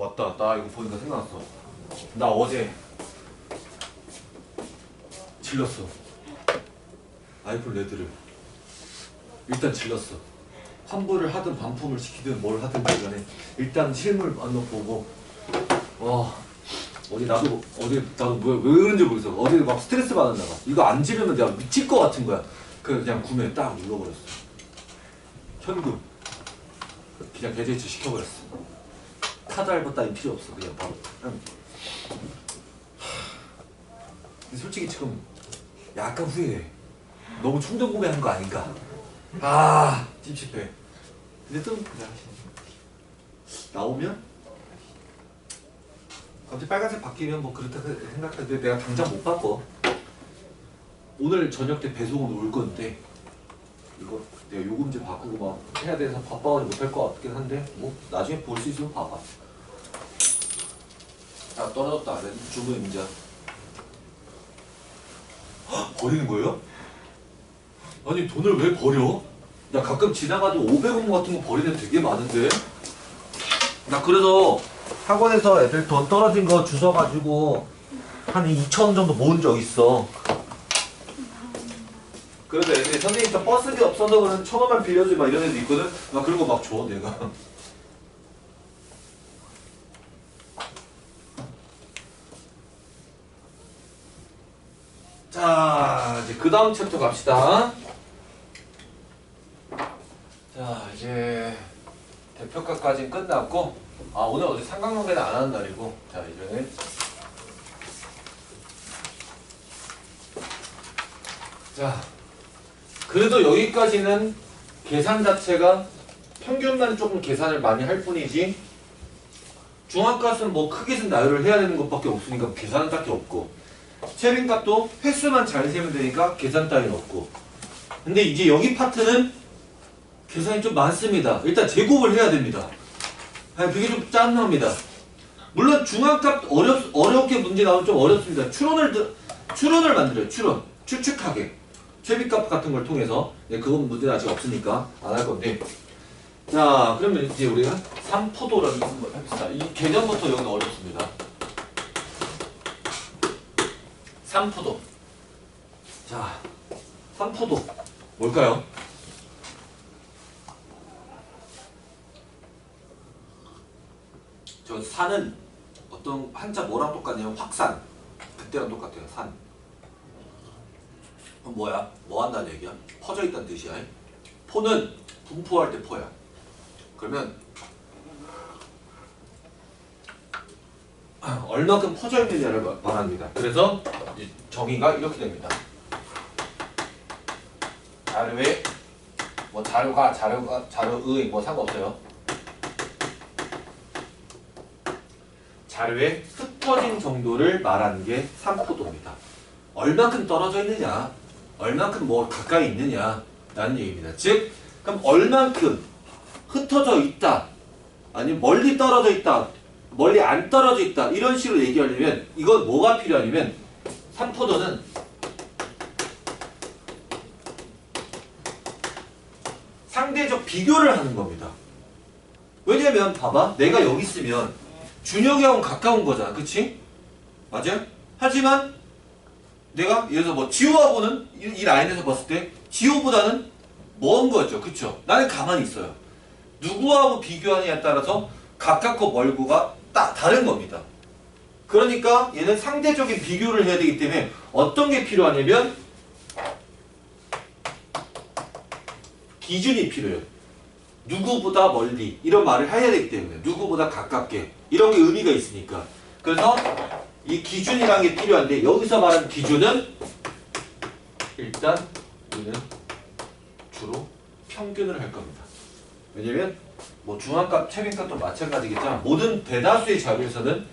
맞다. 나 이거 보니까 생각났어. 나 어제 질렀어. 아이폰 레드를. 일단 질렀어. 환불을 하든 반품을 시키든 뭘 하든 간에 일단 실물 만나보고 어제 나도 왜 그런지 모르겠어. 어제 막 스트레스 받았나 봐. 이거 안 지르면 내가 미칠 것 같은 거야. 그냥 구매 딱 눌러버렸어. 현금 그냥 계좌이체 시켜버렸어. 카드 할부 따위 필요 없어. 그냥 바로. 근데 솔직히 지금 약간 후회해. 너무 충동 구매한 거 아닌가. 찝찝해. 근데 또 나오면 갑자기 빨간색 바뀌면 뭐 그렇다 생각하는데 내가 당장 못 바꿔. 오늘 저녁 때 배송은 올 건데 이거 내가 요금제 바꾸고 막 해야 돼서 바빠가지고 못할 것 같긴 한데 뭐 나중에 볼 수 있으면 봐봐. 아 떨어졌다. 주문 임자. 버리는 거예요? 아니 돈을 왜 버려? 나 가끔 지나가도 500원 같은 거 버리는 애 되게 많은데. 나 그래서 학원에서 애들 돈 떨어진 거 주워가지고 한 2,000원 정도 모은 적 있어. 그래서 애들이 선생님 저 버스비 없어서 그런 1,000원만 빌려줘 막 이런 애도 있거든. 나 그런 거 막 줘 내가. 자 이제 그 다음 챕터 갑시다. 자 이제 대표과까지는 끝났고 오늘 어제 삼각형배는 안 하는 날이고 자 이제는 자 그래도 여기까지는 계산 자체가 평균만 조금 계산을 많이 할 뿐이지 중앙값은 뭐 크게 쓴 나열을 해야 되는 것밖에 없으니까 계산은 딱히 없고 최빈값도 횟수만 잘 세면 되니까 계산 따위는 없고 근데 이제 여기 파트는 계산이 좀 많습니다. 일단 제곱을 해야 됩니다. 그게 좀 짠합니다. 물론 중앙값 어렵게 문제 나오면 좀 어렵습니다. 추론을 만들어요. 추측하게 최빈값 같은 걸 통해서 그건 문제는 아직 없으니까 안 할 건데 자 그러면 이제 우리가 3포도라는 걸 한번 해봅시다. 이 개념부터 여기는 어렵습니다. 3포도 자 3포도 뭘까요? 저 산은 어떤 한자 뭐랑 똑같냐면 확산 그때랑 똑같아요. 산 그럼 뭐야? 뭐 한다는 얘기야? 퍼져 있다는 뜻이야. 포는 분포할 때 포야. 그러면 얼마큼 퍼져 있느냐를 말합니다. 그래서 정의가 이렇게 됩니다. 자료에 뭐 자료의 뭐 상관없어요. 자료에 흩어진 정도를 말하는 게 3포도입니다. 얼만큼 떨어져 있느냐, 얼만큼 뭐 가까이 있느냐 라는 얘기입니다. 즉, 그럼 얼만큼 흩어져 있다, 아니면 멀리 떨어져 있다, 멀리 안 떨어져 있다 이런 식으로 얘기하려면 이건 뭐가 필요하냐면 3포도는 상대적 비교를 하는 겁니다. 왜냐면 봐봐 내가 여기 있으면 준혁이하고는 가까운 거잖아. 그치? 맞아요? 하지만 내가 예를 들어서 뭐 지호하고는 이 라인에서 봤을 때 지호보다는 먼 거죠. 그쵸? 나는 가만히 있어요. 누구하고 비교하느냐에 따라서 가깝고 멀고가 다른 겁니다. 그러니까 얘는 상대적인 비교를 해야 되기 때문에 어떤 게 필요하냐면 기준이 필요해요. 누구보다 멀리 이런 말을 해야 되기 때문에 누구보다 가깝게 이런 게 의미가 있으니까 그래서 이 기준이라는 게 필요한데 여기서 말하는 기준은 일단 우리는 주로 평균을 할 겁니다. 왜냐면 뭐 중앙값, 최빈값도 마찬가지겠지만 모든 대다수의 자료에서는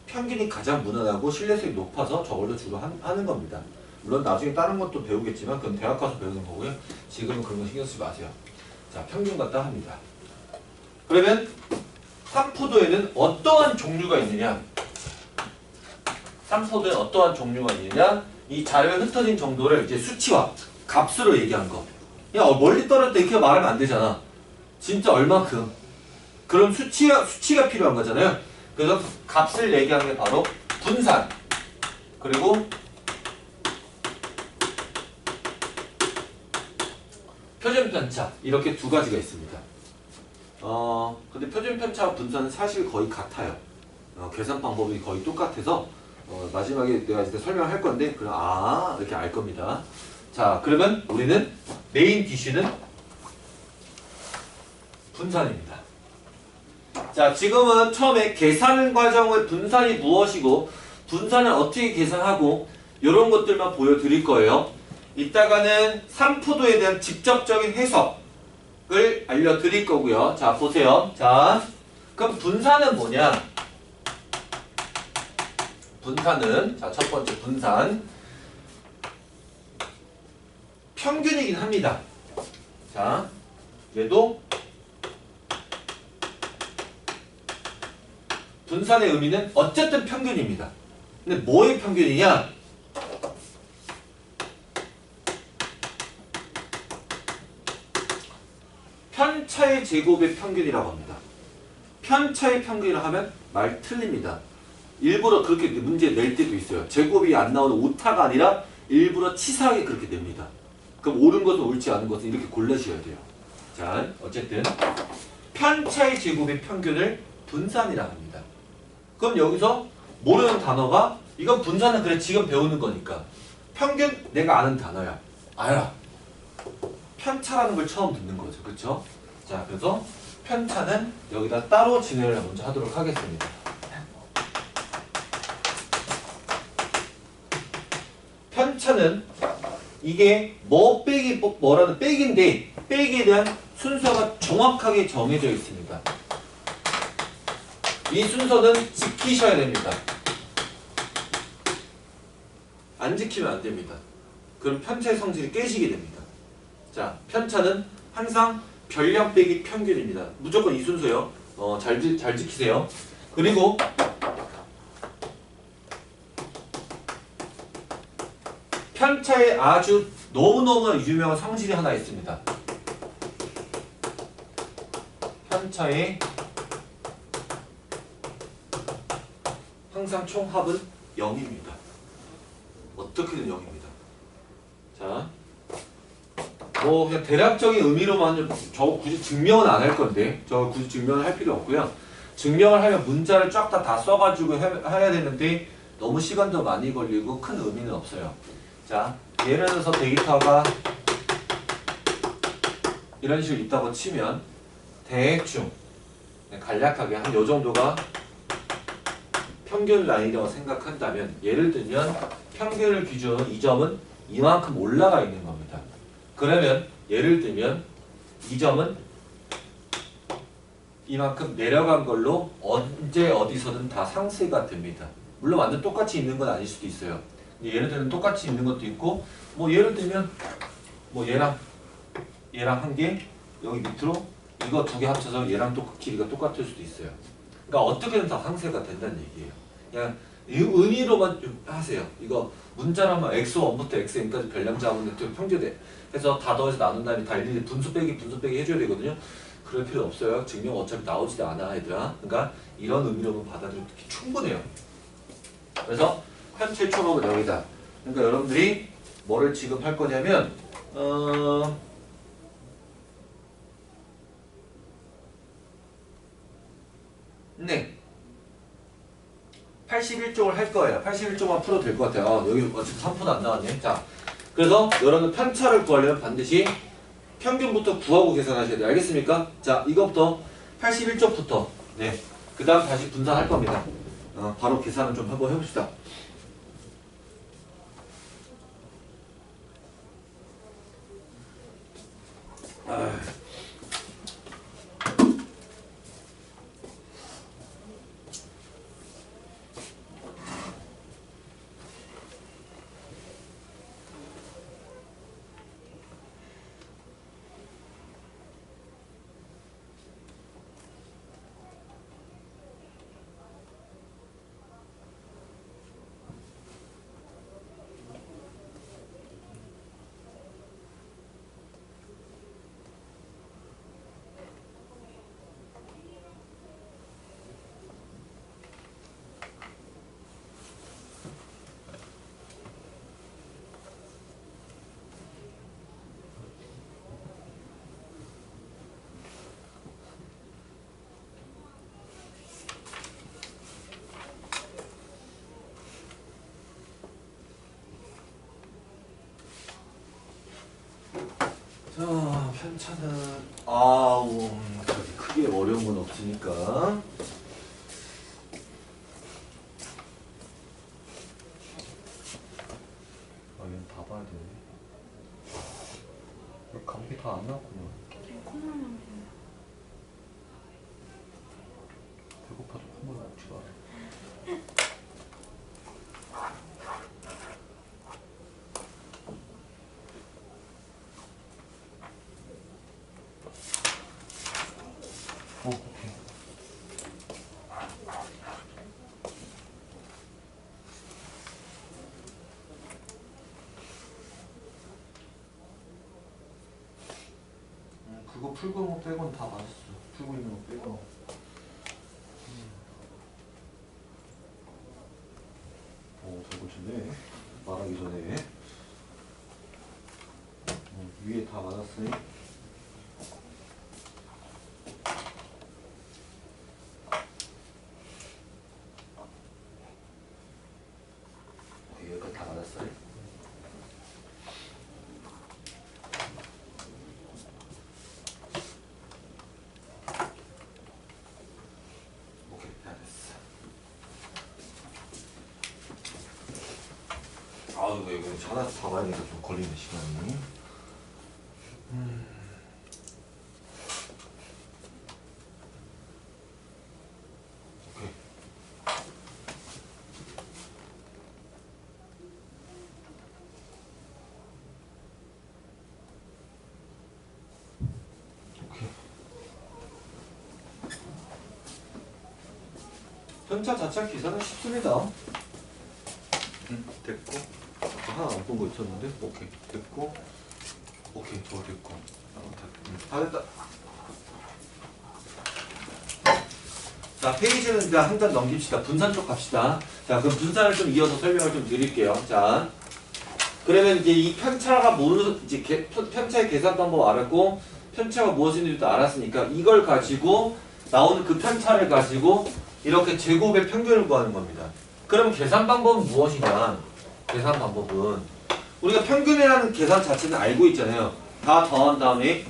평균이 가장 무난하고 신뢰성이 높아서 저걸로 주로 하는 겁니다. 물론 나중에 다른 것도 배우겠지만 그건 대학 가서 배우는 거고요. 지금은 그런 거 신경 쓰지 마세요. 자, 평균 갖다 합니다. 그러면 3포도에는 어떠한 종류가 있느냐? 3포도에 어떠한 종류가 있느냐? 이 자료에 흩어진 정도를 이제 수치화, 값으로 얘기한 거. 야, 멀리 떨어졌다 이렇게 말하면 안 되잖아. 진짜 얼마큼? 그런 수치가 필요한 거잖아요. 그래서 값을 얘기하는 게 바로 분산 그리고 표준 편차 이렇게 두 가지가 있습니다. 근데 표준 편차와 분산은 사실 거의 같아요. 계산 방법이 거의 똑같아서 마지막에 내가 이제 설명할 건데 그럼 이렇게 알 겁니다. 자, 그러면 우리는 메인 디쉬는 분산입니다. 자, 지금은 처음에 계산 과정의 분산이 무엇이고 분산을 어떻게 계산하고 이런 것들만 보여드릴 거예요. 이따가는 삼푸도에 대한 직접적인 해석을 알려드릴 거고요. 자, 보세요. 자, 그럼 분산은 뭐냐? 분산은 자, 첫 번째 분산 평균이긴 합니다. 자, 얘도 분산의 의미는 어쨌든 평균입니다. 근데 뭐의 평균이냐? 편차의 제곱의 평균이라고 합니다. 편차의 평균이라고 하면 말 틀립니다. 일부러 그렇게 문제 낼 때도 있어요. 제곱이 안 나오는 오타가 아니라 일부러 치사하게 그렇게 냅니다. 그럼 옳은 것은 옳지 않은 것은 이렇게 골라셔야 돼요. 자, 어쨌든 편차의 제곱의 평균을 분산이라고 합니다. 그럼 여기서 모르는 단어가 이건 분산은 그래 지금 배우는 거니까 평균 내가 아는 단어야. 알아. 편차라는 걸 처음 듣는 거죠. 그렇죠? 자, 그래서 편차는 여기다 따로 진행을 먼저 하도록 하겠습니다. 편차는 이게 뭐 빼기 뭐라는 빼기인데 빼기에 대한 순서가 정확하게 정해져 있습니다. 이 순서는 지키셔야 됩니다. 안 지키면 안 됩니다. 그럼 편차의 성질이 깨지게 됩니다. 자, 편차는 항상 별량 빼기 평균입니다. 무조건 이 순서요. 잘 지키세요. 그리고 편차에 아주 너무너무 유명한 성질이 하나 있습니다. 편차의 항상 총합은 0입니다. 어떻게든 0입니다. 자, 뭐 그냥 대략적인 의미로만 저거 굳이 증명은 안 할 건데 저거 굳이 증명을 할 필요 없고요. 증명을 하면 문자를 쫙 다 써가지고 해야 되는데 너무 시간도 많이 걸리고 큰 의미는 없어요. 자, 예를 들어서 데이터가 이런 식으로 있다고 치면 대충 간략하게 한 요 정도가 평균 라인이라고 생각한다면 예를 들면 평균을 기준으로 이 점은 이만큼 올라가 있는 겁니다. 그러면 예를 들면 이 점은 이만큼 내려간 걸로 언제 어디서든 다 상쇄가 됩니다. 물론 완전 똑같이 있는 건 아닐 수도 있어요. 예를 들면 똑같이 있는 것도 있고 뭐 예를 들면 뭐 얘랑 한 개 여기 밑으로 이거 두 개 합쳐서 얘랑 길이가 똑같을 수도 있어요. 그러니까 어떻게든 다 상쇄가 된다는 얘기예요. 그냥 의미로만 좀 하세요. 이거 문자라면 x1부터 xn까지 별량 잡으면 평균돼. 해서 다 더해서 나눈 다음에 다 일일이 분수 빼기 해줘야 되거든요. 그럴 필요 없어요. 증명 어차피 나오지도 않아 얘들아. 그러니까 이런 의미로만 받아들여도 충분해요. 그래서 편차의 총합은 0이다. 그러니까 여러분들이 뭐를 지금 할 거냐면 네 81쪽을 할 거예요. 81쪽만 풀어도 될 것 같아요. 여기 어차피 3%도 안 나왔네. 자, 그래서 여러분 편차를 구하려면 반드시 평균부터 구하고 계산하셔야 돼요. 알겠습니까? 자, 이것부터 81쪽부터 네, 그 다음 다시 분산할 겁니다. 바로 계산을 좀 한번 해봅시다. 편차는 아우 그렇게 크게 어려운 건 없으니까. 얘는 다 봐야 되네. 감기 다 안 나왔구나. 배고파도 콧물 나오지가 않아. 오케이. 그거 풀고 있는 거 빼고는 다 맞았어. 풀고 있는 거 빼고. 오, 잘 고쳤네. 말하기 전에. 위에 다 맞았으니. 여기까지 다 맞았어요. 오케이, 다 됐어. 아우, 이거 전화 다 봐야니까 좀 걸리네, 시간이. 오케이. 오케이. 편차 자체 계산은 쉽습니다. 됐고. 하나 안 본 거 있었는데? 오케이. 됐고. 오케이. 저거 됐고. 다 됐다. 자, 페이지는 이제 한 단 넘깁시다. 분산 쪽 갑시다. 자, 그럼 분산을 좀 이어서 설명을 좀 드릴게요. 자, 그러면 이제 이 편차가 이제 편차의 계산 방법 알았고, 편차가 무엇인지도 알았으니까 이걸 가지고 나오는 그 편차를 가지고 이렇게 제곱의 평균을 구하는 겁니다. 그럼 계산 방법은 무엇이냐? 계산 방법은 우리가 평균이라는 계산 자체는 알고 있잖아요. 다 더한 다음에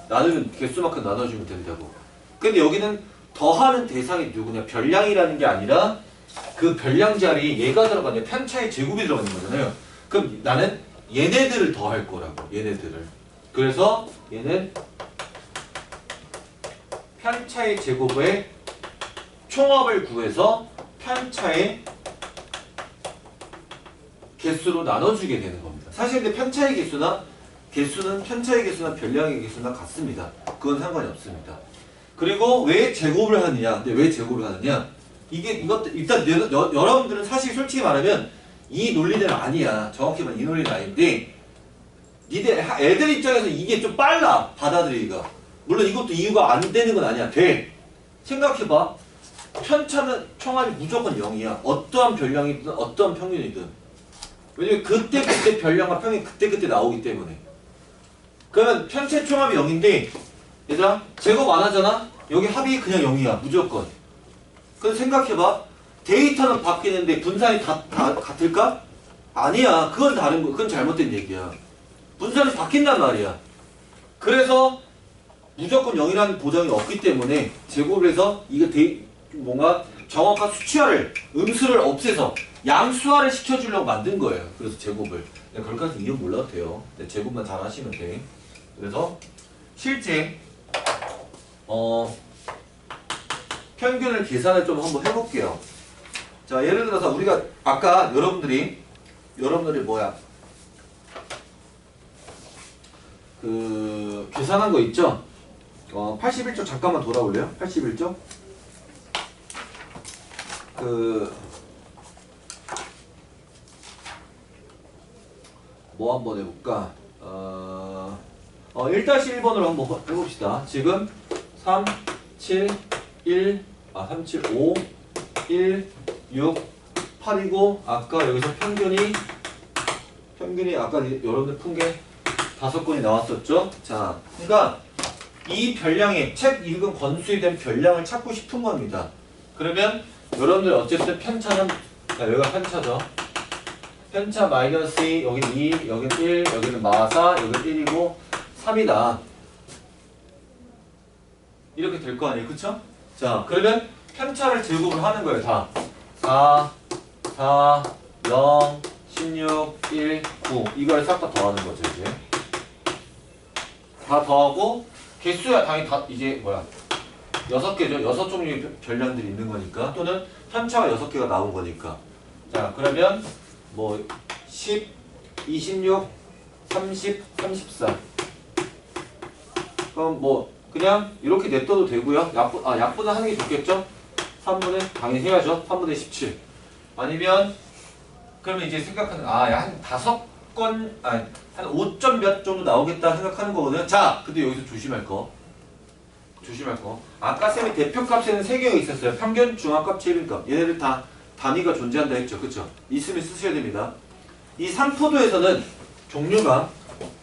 나누면 개수만큼 나눠주면 된다고. 근데 여기는 더하는 대상이 누구냐? 별량이라는 게 아니라 그 별량 자리에 얘가 들어가냐? 편차의 제곱이 들어가는 거잖아요. 그럼 나는 얘네들을 더할 거라고. 얘네들을. 그래서 얘는 편차의 제곱의 총합을 구해서 편차의 개수로 나눠주게 되는 겁니다. 사실 근데 편차의 개수는 편차의 개수나 별량의 개수나 같습니다. 그건 상관이 없습니다. 그리고 왜 제곱을 하느냐? 근데 왜 제곱을 하느냐? 이것도 일단 여러분들은 사실 솔직히 말하면 이 논리는 아니야. 정확히 말하면 이 논리는 아닌데 애들 입장에서 이게 좀 빨라 받아들이기가. 물론 이것도 이유가 안 되는 건 아니야. 돼. 생각해봐. 편차는 총합이 무조건 0이야. 어떠한 별량이든 어떠한 평균이든. 왜냐면 그때 별량과 평균이 그때 나오기 때문에. 그러면 편차의 총합이 0인데 얘들아 제곱 안 하잖아? 여기 합이 그냥 0이야. 무조건. 그래서 생각해봐. 데이터는 바뀌는데 분산이 다 같을까? 아니야. 그건 다른 거. 그건 잘못된 얘기야. 분산이 바뀐단 말이야. 그래서 무조건 0이라는 보장이 없기 때문에 제곱을 해서 이거 뭔가 정확한 수치화를 음수를 없애서 양수화를 시켜주려고 만든 거예요. 그래서 제곱을. 그렇게까지 이유 몰라도 돼요. 제곱만 잘 하시면 돼. 그래서 실제 평균을 계산을 좀 한번 해볼게요. 자, 예를 들어서 우리가 아까 여러분들이 뭐야 그 계산한 거 있죠? 81쪽 잠깐만 돌아올래요? 81쪽 뭐 한번 해볼까? 1-1번으로 한번 해봅시다. 지금 3, 7, 1, 3, 7, 5, 1, 6, 8이고 아까 여기서 평균이 아까 여러분들 푼 게 5건이 나왔었죠? 자, 그러니까 이 별량의 책 읽은 건수에 대한 별량을 찾고 싶은 겁니다. 그러면 여러분들 어쨌든 편차는 여기가 편차죠. 편차 마이너스 2, 여기는 2, 여기는 1, 여기는 마사, 여기는 1이고 3이다. 이렇게 될 거 아니에요. 그쵸? 자, 그러면 편차를 제곱을 하는 거예요. 다 4, 4, 0, 16, 1, 9 이걸 싹 다 더하는 거죠. 이제 다 더하고 개수야 당연히 다 이제 뭐야 6개죠. 6종류의 별량들이 있는 거니까 또는 편차가 6개가 나온 거니까. 자, 그러면 뭐 10, 26, 30, 34 그럼 뭐 그냥 이렇게 냅둬도 되고요. 약분을 하는 게 좋겠죠? 3분의 당연히 해야죠. 3분의 17 아니면 그러면 이제 생각하는 한 5건 한 5점 몇 정도 나오겠다 생각하는 거거든요. 자, 근데 여기서 조심할 거 아까 쌤이 대표값에는 3개가 있었어요. 평균, 중앙값, 최빈값. 얘네들 다 단위가 존재한다 했죠. 그쵸? 있으면 쓰셔야 됩니다. 이 3포도에서는 종류가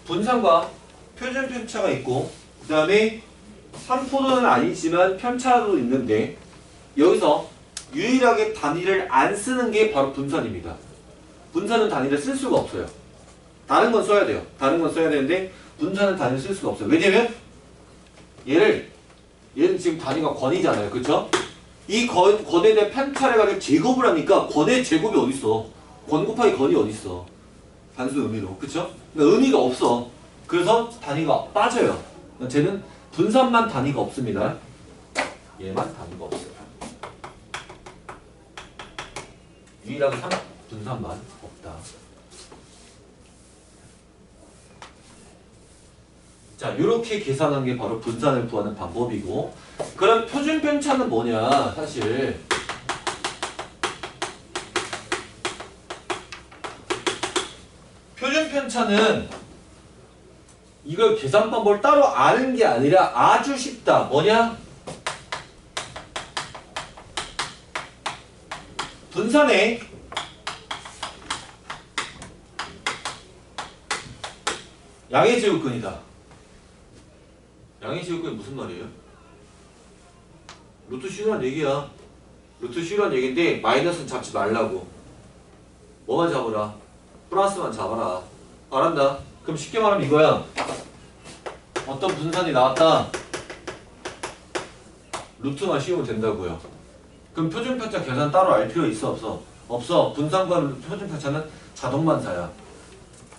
분산과 표준 편차가 있고 그 다음에 3포도는 아니지만 편차도 있는데 여기서 유일하게 단위를 안 쓰는 게 바로 분산입니다. 분산은 단위를 쓸 수가 없어요. 다른 건 써야 돼요. 다른 건 써야 되는데 분산은 단위를 쓸 수가 없어요. 왜냐면 얘는 지금 단위가 권이잖아요. 그쵸? 이 권에 대한 편차를 가지고 제곱을 하니까 권의 제곱이 어딨어. 권 곱하기 권이 어딨어. 단순 의미로. 그쵸? 그러니까 의미가 없어. 그래서 단위가 빠져요. 쟤는 분산만 단위가 없습니다. 얘만 단위가 없어요. 유일하게 분산만 없다. 자, 이렇게 계산하는 게 바로 분산을 구하는 방법이고, 그럼 표준 편차는 뭐냐? 사실 표준 편차는 이걸 계산 방법을 따로 아는 게 아니라 아주 쉽다. 뭐냐? 분산의 양의 제곱근이다. 양의 제곱근이 무슨 말이에요? 루트 C란 얘기야. 루트 C란 얘기인데 마이너스는 잡지 말라고. 뭐만 잡으라? 플러스만 잡아라. 알았나? 그럼 쉽게 말하면 이거야. 어떤 분산이 나왔다. 루트만 씌우면 된다고요. 그럼 표준편차 계산 따로 알 필요 있어 없어? 없어. 분산과 표준편차는 자동반사야.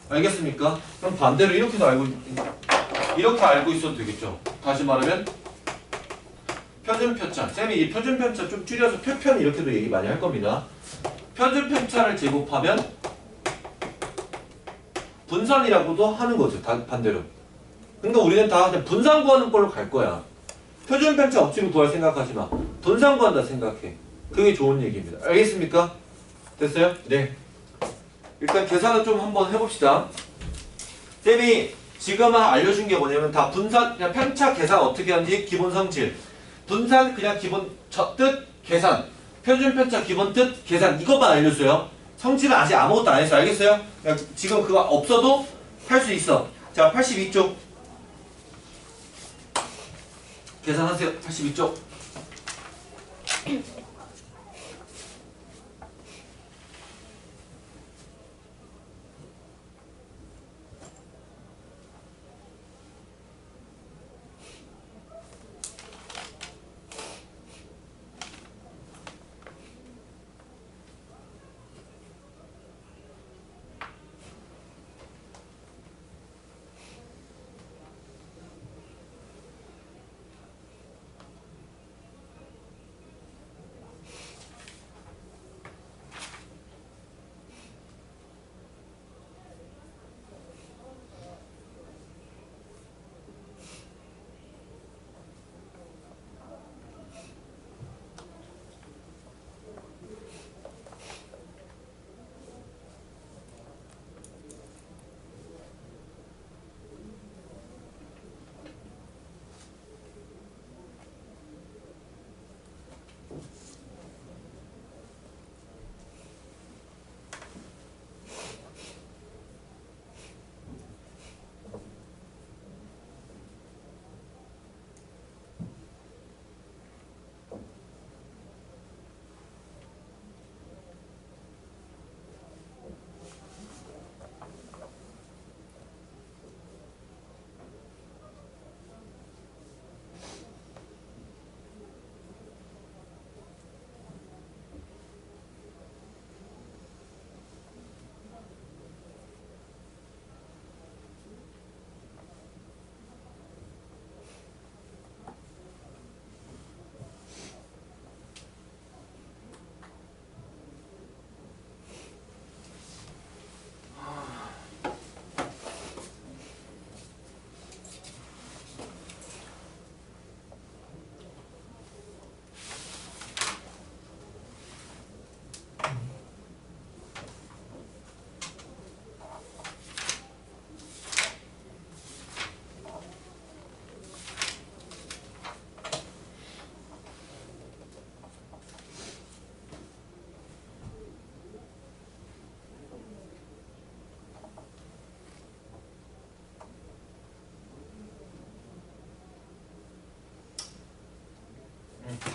알겠습니까? 그럼 반대로 이렇게 알고 있어도 되겠죠. 다시 말하면 표준편차. 쌤이 이 표준편차 좀 줄여서 표편 이렇게도 얘기 많이 할 겁니다. 표준편차를 제곱하면 분산이라고도 하는 거죠. 반대로. 그러니까 우리는 다 그냥 분산 구하는 걸로 갈 거야. 표준편차 억지로 구할 생각하지 마. 분산 구한다 생각해. 그게 좋은 얘기입니다. 알겠습니까? 됐어요? 네. 일단 계산을 좀 한번 해봅시다. 쌤이 지금 알려준 게 뭐냐면 다 분산, 그냥 편차 계산 어떻게 하는지 기본 성질. 분산 그냥 기본 뜻 계산. 표준편차 기본 뜻 계산. 이것만 알려줘요. 성질은 아직 아무것도 안 했어. 알겠어요? 그냥 지금 그거 없어도 할 수 있어. 자, 82쪽. 계산하세요. 82쪽.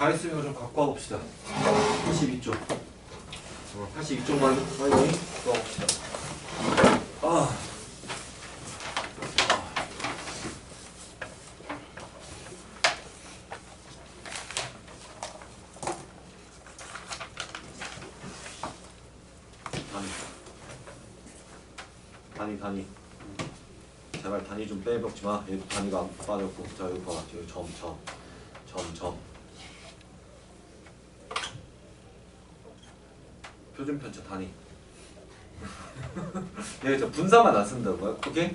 다 했으면 좀 갖고 와봅시다. 82쪽. 82쪽만 빨리 갖고 와봅시다. 아. 단위. 제발 단위 좀 빼먹지 마. 얘도 단위가 안 빠졌고. 자, 여기 봐. 여기 점. 표준 편차 단위. 얘 저 분사만 안 쓴다고요? 오케이?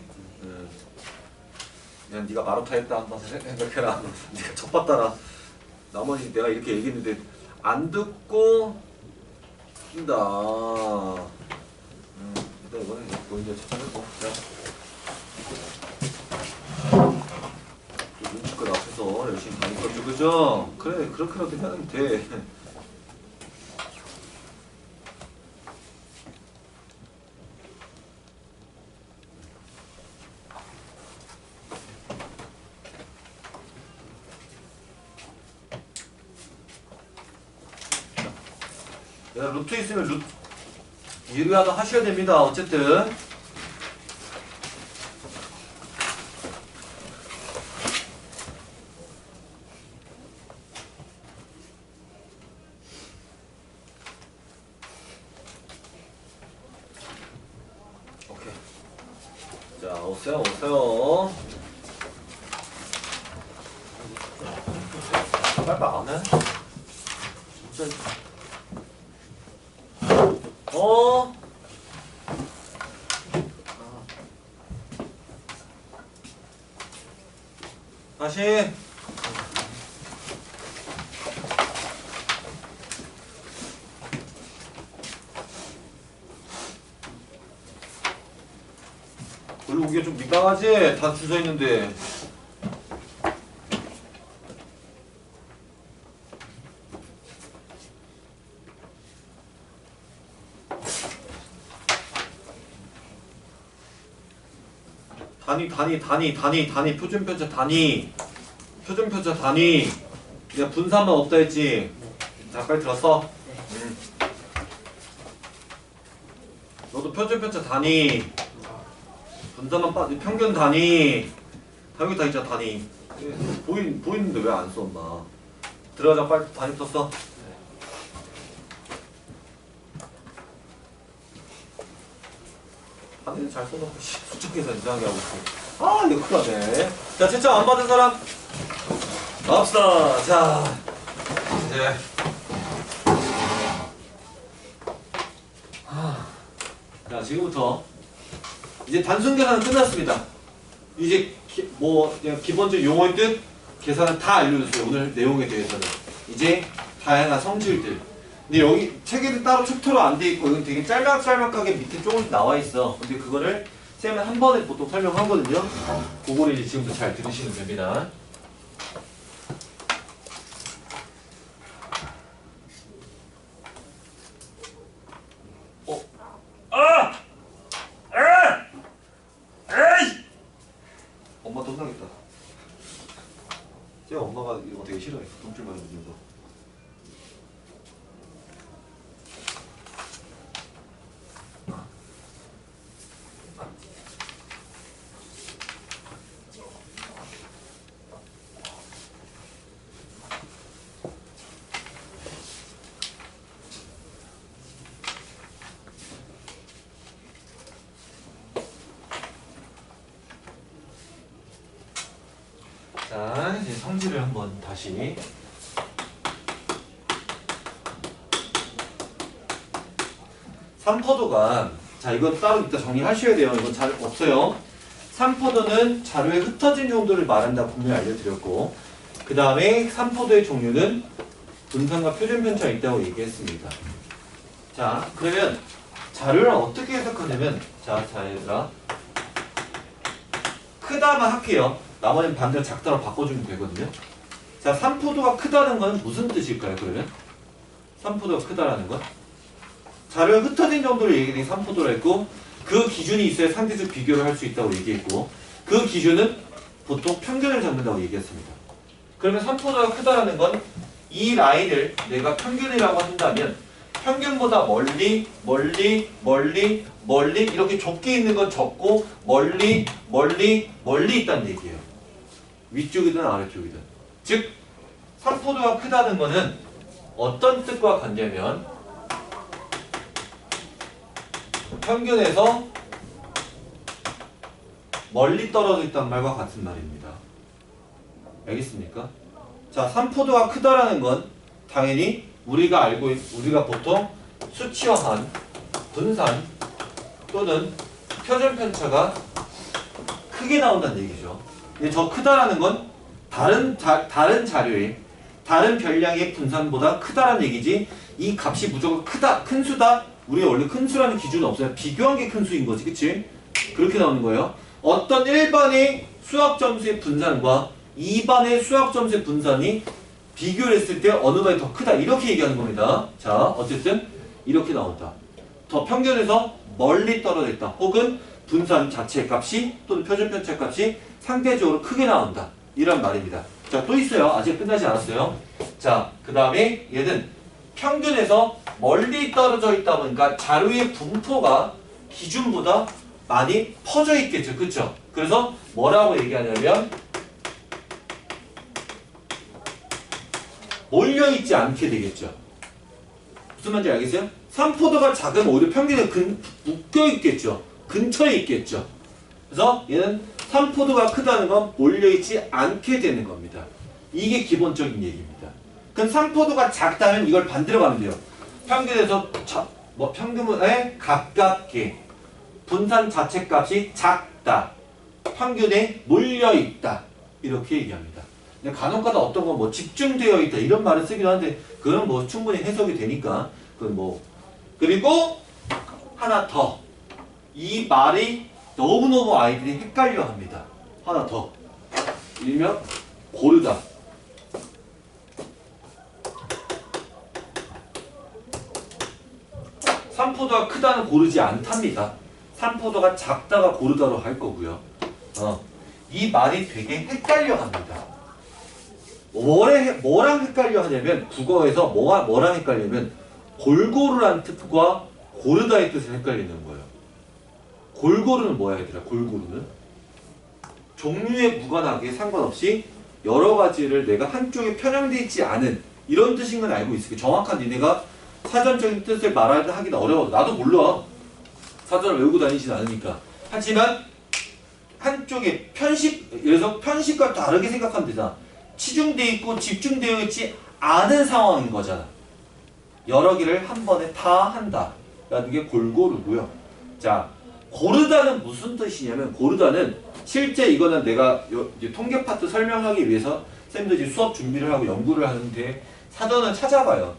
그냥 네가 마루타 했다 한번 생각해라. 네가 척봤다라. 나머지 내가 이렇게 얘기했는데 안 듣고 낀다. 일단 이거는 보이는 대로 찾아내고. 자, 눈치껏 앞에서 열심히 다니거든, 그죠? 그래, 그렇게라도 해야 돼. 루트 있으면 루트 유리하다 하셔야 됩니다. 어쨌든 오케이. 자, 오세요. 빨리 안 해? 진짜. 다시. 별로 오기가 좀 민감하지? 다 줄 서 있는데. 단위 표준편차 단위 내가 분산만 없다 했지. 자, 빨리 들었어. 너도 표준편차 단위 분산만 평균 단위 다 여기 다 있잖아. 단위 보이는데 왜 안 써 엄마. 들어가자. 빨리 단위 썼어. 단위는 잘 써놓고 수적 계산 이상하게 하고 있어. 아, 이거 큰일 나네. 자, 채점 안 받은 사람 나옵시다. 자, 이제 자, 지금부터 이제 단순 계산은 끝났습니다. 이제 그냥 기본적 용어의 뜻 계산은 다 알려줬어요. 오늘 내용에 대해서는. 이제 다양한 성질들. 근데 여기 책에도 따로 챕터로 안 돼 있고, 여기 되게 짤막짤막하게 밑에 조금씩 나와 있어. 근데 그거를 쌤은 한 번에 보통 설명하거든요. 그거를 이제 지금부터 잘 들으시면 됩니다. 엄마 또 혼나겠다. 쟤 엄마가 이거 되게 싫어해. 돈줄 많이 주면서. 자, 이제 성질을 한번 다시. 삼포도가, 자, 이거 따로 이따 정리하셔야 돼요. 이건 잘 없어요. 삼포도는 자료에 흩어진 정도를 말한다고 분명히 알려드렸고, 그 다음에 삼포도의 종류는 분산과 표준 편차가 있다고 얘기했습니다. 자, 그러면 자료를 어떻게 해석하냐면, 자, 얘들아, 크다만 할게요. 나머지는 반대로 작다로 바꿔주면 되거든요. 자, 삼포도가 크다는 건 무슨 뜻일까요, 그러면? 삼포도가 크다라는 건? 자료에 흩어진 정도를 얘기해 삼포도라 했고, 그 기준이 있어야 상대적 비교를 할 수 있다고 얘기했고, 그 기준은 보통 평균을 잡는다고 얘기했습니다. 그러면 삼포도가 크다라는 건 이 라인을 내가 평균이라고 한다면 평균보다 멀리 멀리 멀리 멀리 이렇게 좁게 있는 건 적고 멀리 멀리 멀리 있다는 얘기예요. 위쪽이든 아래쪽이든. 즉 산포도가 크다는 거는 어떤 뜻과 같냐면 평균에서 멀리 떨어져 있다는 말과 같은 말입니다. 알겠습니까? 자, 산포도가 크다라는 건 당연히 우리가 보통 수치화한 분산 또는 표준 편차가 크게 나온다는 얘기죠. 근데 저 크다라는 건 다른 자료의 다른 별량의 분산보다 크다라는 얘기지 이 값이 무조건 크다, 큰 수다. 우리가 원래 큰 수라는 기준은 없어요. 비교한 게 큰 수인 거지, 그치? 그렇게 나오는 거예요. 어떤 1반의 수학 점수의 분산과 2반의 수학 점수의 분산이 비교를 했을 때 어느 반이 더 크다 이렇게 얘기하는 겁니다. 자, 어쨌든 이렇게 나온다. 더 평균에서 멀리 떨어져 있다. 혹은 분산 자체 값이 또는 표준 편차 값이 상대적으로 크게 나온다. 이런 말입니다. 자, 또 있어요. 아직 끝나지 않았어요. 자, 그 다음에 얘는 평균에서 멀리 떨어져 있다 보니까 자료의 분포가 기준보다 많이 퍼져 있겠죠. 그쵸? 그래서 뭐라고 얘기하냐면 몰려있지 않게 되겠죠. 무슨 말인지 알겠어요? 산포도가 작으면 오히려 평균에 묶여있겠죠. 근처에 있겠죠. 그래서 얘는 산포도가 크다는 건 몰려있지 않게 되는 겁니다. 이게 기본적인 얘기입니다. 그럼 산포도가 작다면 이걸 반대로 가면 돼요. 평균에서 평균에 가깝게 분산 자체 값이 작다. 평균에 몰려있다. 이렇게 얘기합니다. 근데 간혹가다 어떤 건 뭐 집중되어 있다 이런 말을 쓰기도 하는데 그건 뭐 충분히 해석이 되니까 그건 뭐 그리고 하나 더 이 말이 너무너무 아이들이 헷갈려 합니다. 하나 더 일명 고르다. 산포도가 크다는 고르지 않답니다. 산포도가 작다가 고르다로 할 거고요. 이 말이 되게 헷갈려 합니다. 뭐랑 헷갈려 하냐면 국어에서 뭐랑 헷갈리면 골고루란 뜻과 고르다의 뜻을 헷갈리는 거예요. 골고루는 뭐야 얘들아? 골고루는 종류에 무관하게 상관없이 여러 가지를 내가 한쪽에 편향되어 있지 않은 이런 뜻인 건 알고 있을게. 정확한 니네가 사전적인 뜻을 말하기는 어려워. 나도 몰라. 사전을 외우고 다니진 않으니까. 하지만 한쪽에 그래서 편식과 다르게 생각하면 되잖아. 치중되어 있고 집중되어 있지 않은 상황인 거잖아. 여러 개를 한 번에 다 한다 라는 게 골고루고요. 자, 고르다는 무슨 뜻이냐면 고르다는 실제 이거는 내가 이제 통계 파트 설명하기 위해서 쌤들이 수업 준비를 하고 연구를 하는데 사전을 찾아봐요.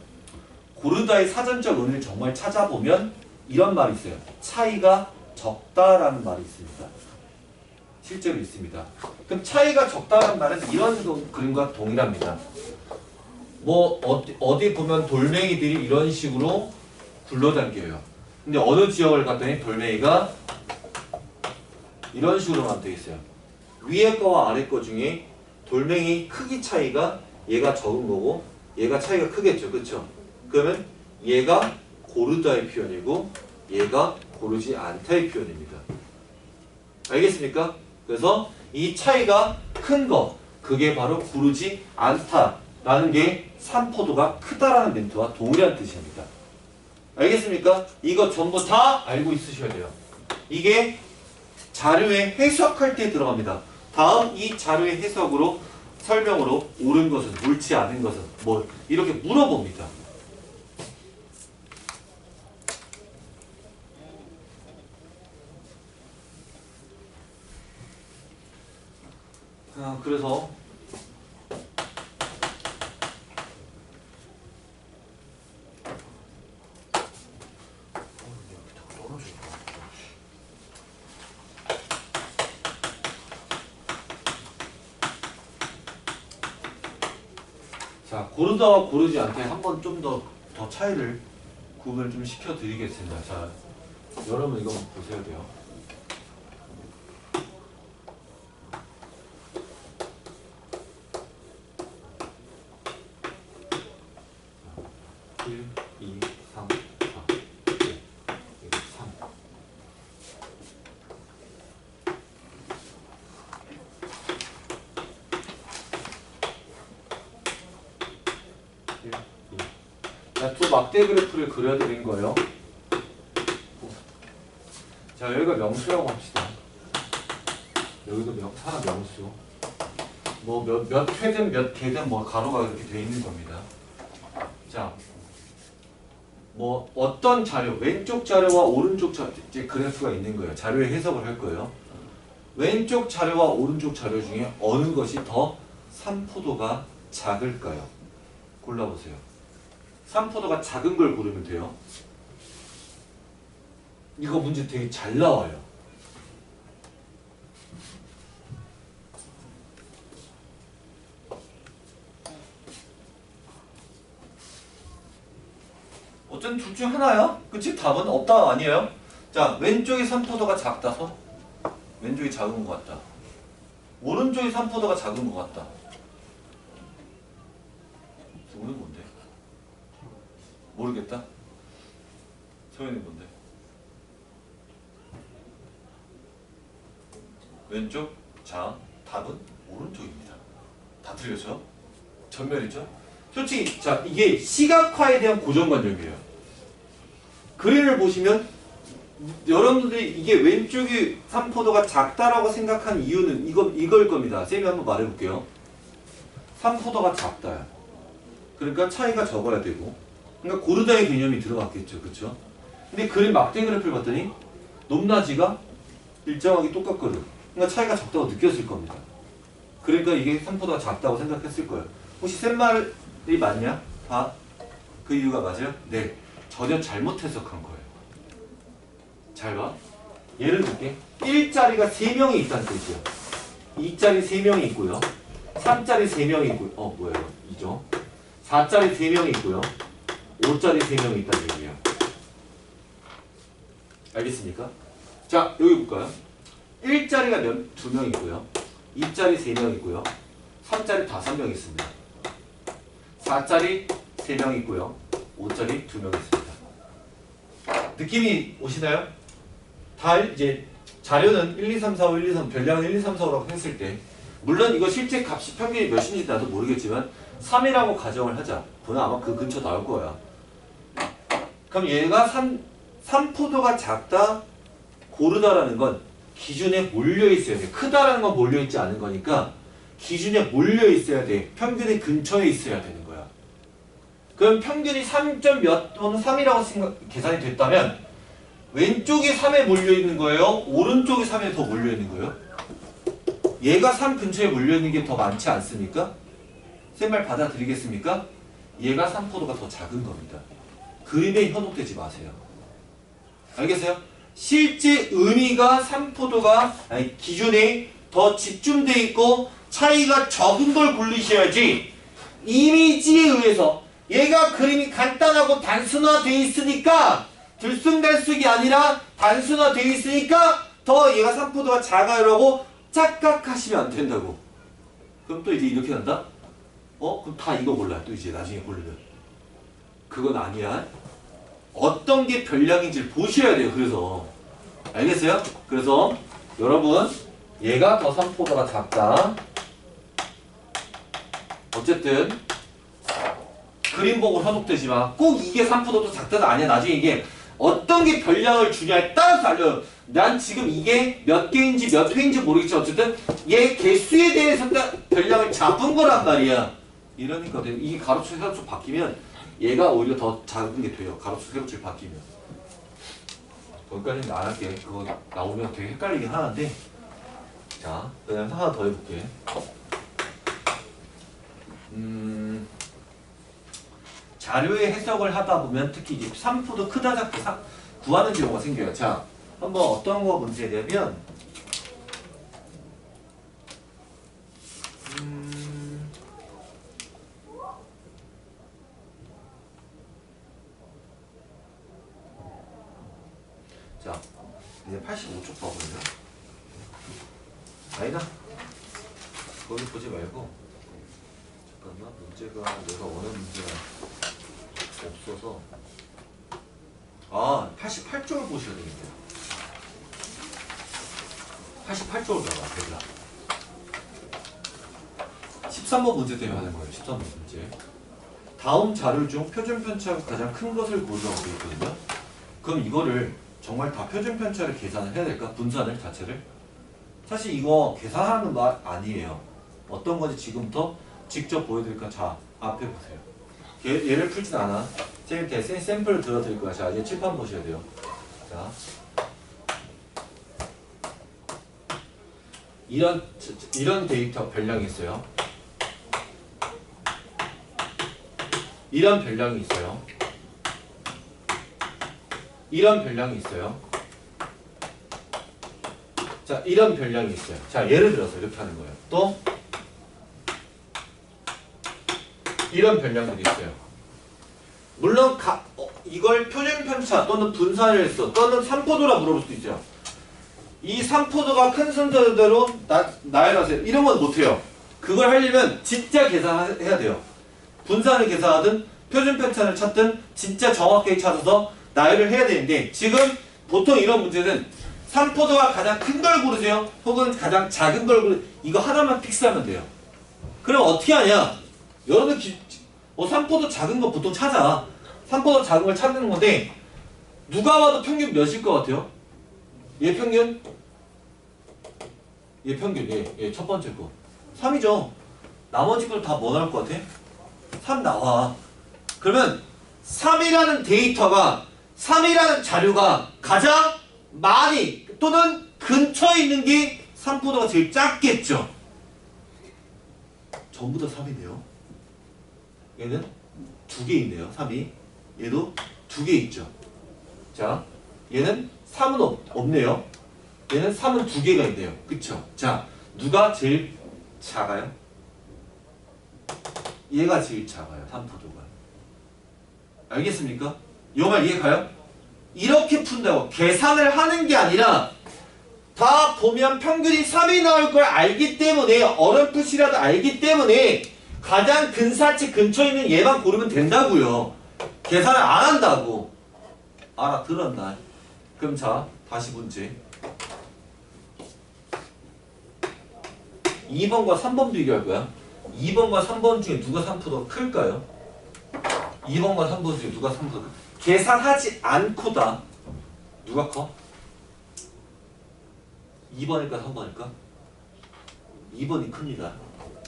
고르다의 사전적 의미를 정말 찾아보면 이런 말이 있어요. 차이가 적다라는 말이 있습니다. 실제로 있습니다. 그럼 차이가 적다라는 말은 이런 그림과 동일합니다. 뭐 어디 보면 돌멩이들이 이런 식으로 굴러다녀요. 근데 어느 지역을 갔더니 돌멩이가 이런 식으로만 되어 있어요. 위에 거와 아래 거 중에 돌멩이 크기 차이가 얘가 적은 거고 얘가 차이가 크겠죠. 그렇죠? 그러면 얘가 고르다의 표현이고 얘가 고르지 않다의 표현입니다. 알겠습니까? 그래서 이 차이가 큰 거 그게 바로 고르지 않다라는 게 산포도가 크다라는 멘트와 동일한 뜻입니다. 알겠습니까? 이거 전부 다 알고 있으셔야 돼요. 이게 자료에 해석할 때 들어갑니다. 다음 이 자료의 해석으로 설명으로 옳은 것은 옳지 않은 것은 뭐 이렇게 물어봅니다. 그래서 자, 고르다와 고르지 않게 한번 좀 더 차이를 구분을 좀 시켜드리겠습니다. 자, 여러분 이거 보셔야 돼요. 막대 그래프를 그려드린 거예요. 자, 여기가 명수라고 합시다. 여기도 사람 명수. 뭐 몇 회든 몇 개든 뭐 가로가 이렇게 돼 있는 겁니다. 자, 뭐 어떤 자료, 왼쪽 자료와 오른쪽 자료, 이제 그래프가 있는 거예요. 자료의 해석을 할 거예요. 왼쪽 자료와 오른쪽 자료 중에 어느 것이 더 산포도가 작을까요? 골라보세요. 산포도가 작은 걸 고르면 돼요. 이거 문제 되게 잘 나와요. 어쨌든 둘 중 하나야. 그치? 답은 없다 아니에요? 자, 왼쪽이 산포도가 작다서 왼쪽이 작은 것 같다. 오른쪽이 산포도가 작은 것 같다. 오는 뭔데? 모르겠다. 소연이 뭔데? 왼쪽? 자, 답은 오른쪽입니다. 다 틀렸죠? 전멸이죠? 솔직히 자, 이게 시각화에 대한 고정관념이에요. 그림을 보시면 여러분들이 이게 왼쪽이 산포도가 작다라고 생각한 이유는 이걸 겁니다. 쌤이 한번 말해볼게요. 산포도가 작다. 그러니까 차이가 적어야 되고, 그러니까 고르다의 개념이 들어갔겠죠, 그렇죠? 근데 그림 막대 그래프를 봤더니 높낮이가 일정하게 똑같거든. 그러니까 차이가 적다고 느꼈을 겁니다. 그러니까 이게 산포도가 작다고 생각했을 거예요. 혹시 쌤 말이 맞냐? 다 그 이유가 맞아요? 네, 전혀 잘못 해석한 거예요. 잘 봐. 예를 들게 1자리가 3명이 있다는 뜻이에요. 2자리 3명이 있고요. 3자리 3명이 있고요. 뭐예요? 2죠. 4자리 3명이 있고요. 5자리 3명이 있다는 얘기예요. 알겠습니까? 자, 여기 볼까요? 1자리가 2명 있고요. 2자리 3명 있고요. 3자리 5명 있습니다. 4자리 3명 있고요. 5자리 2명 있습니다. 느낌이 오시나요? 다 이제 자료는 1, 2, 3, 4, 5, 1, 2, 3, 별량은 1, 2, 3, 4, 5라고 했을 때, 물론 이거 실제 값이 평균이 몇인지 나도 모르겠지만 3이라고 가정을 하자. 보면 아마 그 근처 나올 거야. 그럼 얘가 산포도가 작다, 고르다라는 건 기준에 몰려 있어야 돼. 크다라는 건 몰려 있지 않은 거니까 기준에 몰려 있어야 돼. 평균의 근처에 있어야 되는 거야. 그럼 평균이 3점 몇 또는 3이라고 계산이 됐다면 왼쪽이 3에 몰려 있는 거예요? 오른쪽이 3에 더 몰려 있는 거예요? 얘가 3 근처에 몰려 있는 게 더 많지 않습니까? 쌤 말 받아들이겠습니까? 얘가 산포도가 더 작은 겁니다. 그림에 현혹되지 마세요. 알겠어요? 실제 의미가 산포도가 기준이 더 집중돼 있고 차이가 적은 걸 고르셔야지, 이미지에 의해서 얘가 그림이 간단하고 단순화돼 있으니까, 들쑥날쑥이 아니라 단순화돼 있으니까 더 얘가 산포도가 작아요라고 착각하시면 안 된다고. 그럼 또 이제 이렇게 한다? 그럼 다 이거 몰라. 또 이제 나중에 고르면. 그건 아니야. 어떤 게 별량인지를 보셔야 돼요. 그래서. 알겠어요? 그래서 여러분, 얘가 더 산포도가 작다. 어쨌든 그림 보고 현혹되지 마. 꼭 이게 산포도도 작다가 아니야. 나중에 이게 어떤 게 별량을 주냐에 따라서 알려요. 난 지금 이게 몇 개인지 몇 회인지 모르겠지만 어쨌든 얘 개수에 대해서 별량을 잡은 거란 말이야. 이러니까 이게 가로수 세로수 바뀌면 얘가 오히려 더 작은 게 돼요. 가로수 세로수 바뀌면. 거기까지는 안 할게. 그거 나오면 되게 헷갈리긴 하는데. 자, 그다음 하나 더 해볼게. 자료의 해석을 하다 보면 특히 이제 산포도 크다 작다 구하는 경우가 생겨요. 자, 한번 어떤 거 문제냐면 자, 이제 85쪽 봐보세요. 아니다. 거기 보지 말고 잠깐만, 문제가 내가 원하는 문제가 없어서 88쪽을 보셔야 되겠네요. 88쪽을 봐봐. 얘들아. 13번 문제 때문에 하는 거예요. 13번 문제. 다음 자료 중 표준 편차가 가장 큰 것을 고르라고 되어 있거든요. 그럼 이거를 정말 다 표준 편차를 계산을 해야 될까? 분산을 자체를? 사실 이거 계산하는 말 아니에요. 어떤 건지 지금부터 직접 보여드릴까? 자, 앞에 보세요. 얘를 풀진 않아. 쌤 샘플을 들어드릴 거야. 자, 이제 칠판 보셔야 돼요. 자, 이런 데이터 변량이 있어요. 이런 변량이 있어요. 이런 변량이 있어요. 자, 이런 변량이 있어요. 자, 예를 들어서 이렇게 하는 거예요. 또 이런 변량들이 있어요. 물론 이걸 표준 편차 또는 분산을 했어 또는 3포도라 물어볼 수도 있죠. 이 3포도가 큰 순서대로 나열하세요. 이런 건 못해요. 그걸 하려면 진짜 계산해야 돼요. 분산을 계산하든 표준 편차를 찾든 진짜 정확하게 찾아서 나열을 해야 되는데 지금 보통 이런 문제는 3포도가 가장 큰 걸 고르세요. 혹은 가장 작은 걸 고르세요. 이거 하나만 픽스하면 돼요. 그럼 어떻게 하냐? 여러분 3포도 작은 거 보통 찾아. 3포도 작은 걸 찾는 건데 누가 와도 평균 몇일 것 같아요? 얘 평균? 얘 평균. 얘 첫 번째 거 3이죠. 나머지 걸 다 뭐 나올 것 같아? 3 나와. 그러면 3이라는 데이터가 3이라는 자료가 가장 많이 또는 근처에 있는 게 3포도가 제일 작겠죠. 전부 다 3이네요. 얘는 2개 있네요. 3이. 얘도 2개 있죠. 자, 얘는 3은 없네요. 얘는 3은 2개가 있네요. 그쵸? 자, 누가 제일 작아요? 얘가 제일 작아요. 3포도가. 알겠습니까? 이 말 이해 가요? 이렇게 푼다고 계산을 하는 게 아니라 다 보면 평균이 3이 나올 걸 알기 때문에 어렴풋이라도 알기 때문에 가장 근사치 근처에 있는 얘만 고르면 된다고요. 계산을 안 한다고. 알아들었나? 그럼 자, 다시 문제. 2번과 3번 비교할 거야. 2번과 3번 중에 누가 3포도가 클까요? 2번과 3번 중에 누가 3포도가 클까요? 계산하지 않고다. 누가 커? 2번일까 3번일까? 2번이 큽니다.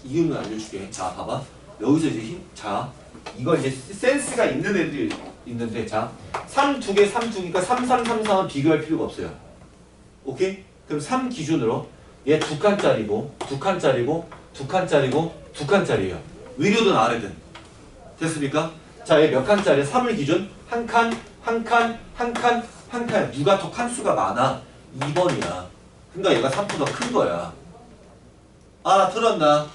이유는 알려줄게. 자, 봐봐. 여기서 이제 자, 이거 이제 센스가 있는 애들이 있는데, 자, 3 2개, 3 2개니까 3, 3, 3, 3은 비교할 필요가 없어요. 오케이? 그럼 3 기준으로 얘 2칸짜리고, 2칸짜리고, 2칸짜리고, 2칸짜리예요. 위로든 아래든. 됐습니까? 자, 얘 몇 칸짜리야? 3을 기준. 한 칸, 한 칸, 한 칸, 한 칸. 누가 더 칸수가 많아? 2번이야. 그러니까 얘가 3보다 큰 거야. 알아들었나?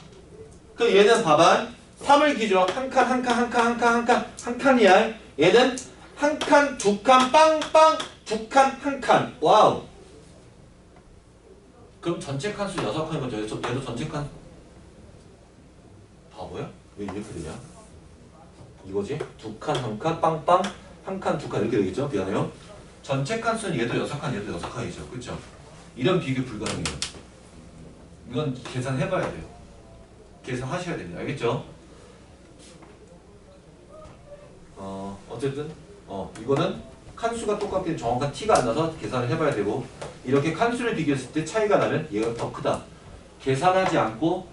그럼 얘는 봐봐. 3을 기준으로 한 칸, 한 칸, 한 칸, 한 칸, 한 칸, 한 칸이야. 얘는 한 칸, 2칸, 빵빵, 2칸, 한 칸. 와우. 그럼 전체 칸수 6칸이면 얘도 전체 칸 바보야? 왜 이렇게 되냐? 이거지? 2칸, 한 칸, 빵빵, 한 칸, 2칸 이렇게 되겠죠? 미안해요. 전체 칸수는 얘도 6칸, 얘도 6칸이죠. 그쵸? 이런 비교 불가능해요. 이건 계산해봐야 돼요. 계산하셔야 됩니다. 알겠죠? 어쨌든 이거는 칸수가 똑같긴 정확한 티가 안 나서 계산을 해봐야 되고 이렇게 칸수를 비교했을 때 차이가 나면 얘가 더 크다. 계산하지 않고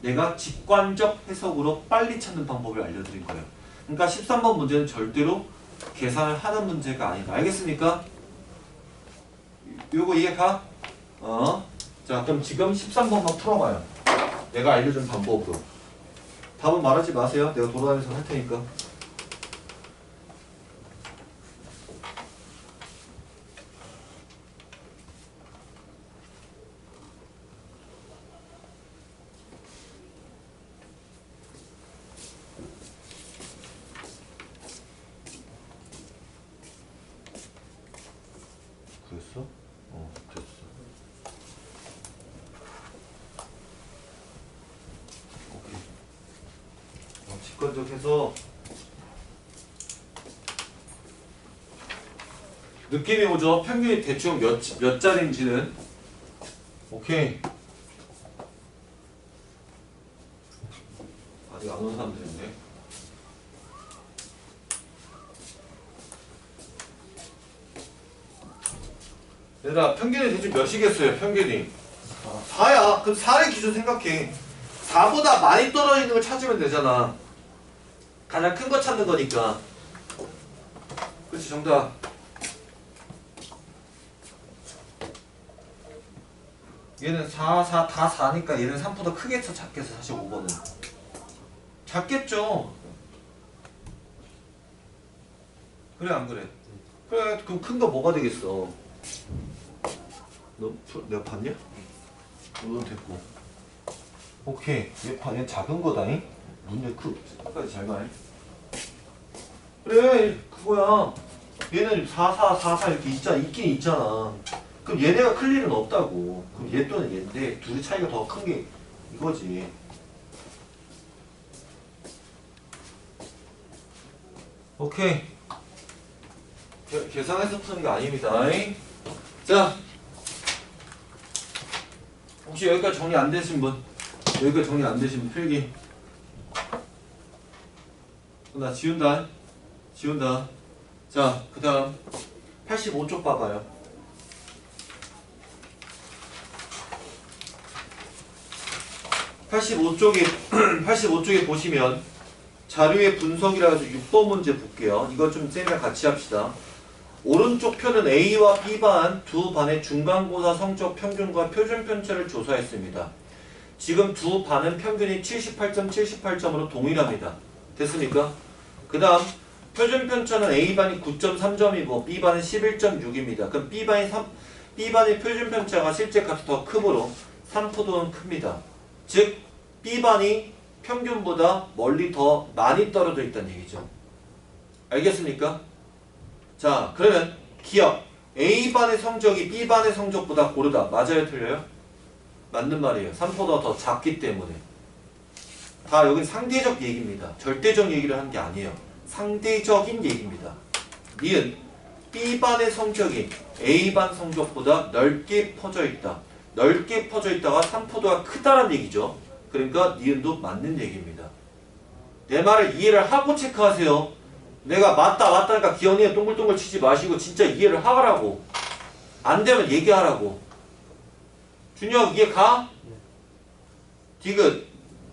내가 직관적 해석으로 빨리 찾는 방법을 알려드릴 거예요. 그러니까 13번 문제는 절대로 계산을 하는 문제가 아니다. 알겠습니까? 요거 이해 가? 자, 그럼 지금 13번만 풀어봐요. 내가 알려준 방법으로. 답은 말하지 마세요. 내가 돌아다니면서 할 테니까. 그랬어? 됐어. 오케이. 직관적해서 느낌이 오죠? 평균이 대충 몇 자리인지는. 오케이. 아직 안 온 사람들인데. 얘들아 평균이 대충 몇이겠어요? 평균이 4야. 그럼 4의 기준 생각해. 4보다 많이 떨어지는 걸 찾으면 되잖아. 가장 큰 거 찾는 거니까. 그렇지 정답. 얘는 4, 4, 다 4니까 얘는 3보다 크겠어 작겠어 사실 5번은. 작겠죠. 그래 안 그래? 그래 그럼 큰 거 뭐가 되겠어? 너 내가 봤냐? 너 됐고. 오케이 얘 작은 거다니? 문제 끝까지 잘 가네. 그래 그거야. 얘는 4, 4, 4, 4 이렇게 있긴 있잖아. 그럼 얘네가 클 일은 없다고. 그럼 얘 또는 얘인데 둘이 차이가 더 큰 게 이거지. 오케이. 계산해서 푸는 게 아닙니다. 자, 혹시 여기까지 정리 안 되신 분? 여기까지 정리 안 되신 분 필기. 나 지운다. 지운다. 자, 그 다음 85쪽 봐봐요. 85쪽에 보시면 자료의 분석이라 해서 6번 문제 볼게요. 이거 좀 쌤이랑 같이 합시다. 오른쪽 표는 A와 B반 두 반의 중간고사 성적 평균과 표준 편차를 조사했습니다. 지금 두 반은 평균이 78점, 78점으로 동일합니다. 됐습니까? 그 다음 표준 편차는 A반이 9.3점이고 B반은 11.6입니다. 그럼 B반의 표준 편차가 실제 값이 더 크므로 3포도는 큽니다. 즉 B반이 평균보다 멀리 더 많이 떨어져 있다는 얘기죠. 알겠습니까? 자, 그러면 기억 A반의 성적이 B반의 성적보다 고르다. 맞아요? 틀려요? 맞는 말이에요. 3포도가 더 작기 때문에. 다 여긴 상대적 얘기입니다. 절대적 얘기를 하는 게 아니에요. 상대적인 얘기입니다. 니은 B반의 성적이 A반 성적보다 넓게 퍼져 있다. 넓게 퍼져 있다가 3포도가 크다는 얘기죠. 그러니까 니은도 맞는 얘기입니다. 내 말을 이해를 하고 체크하세요. 내가 맞다니까 기현이에 동글동글 치지 마시고 진짜 이해를 하라고. 안 되면 얘기하라고. 준혁 이해 가? 디귿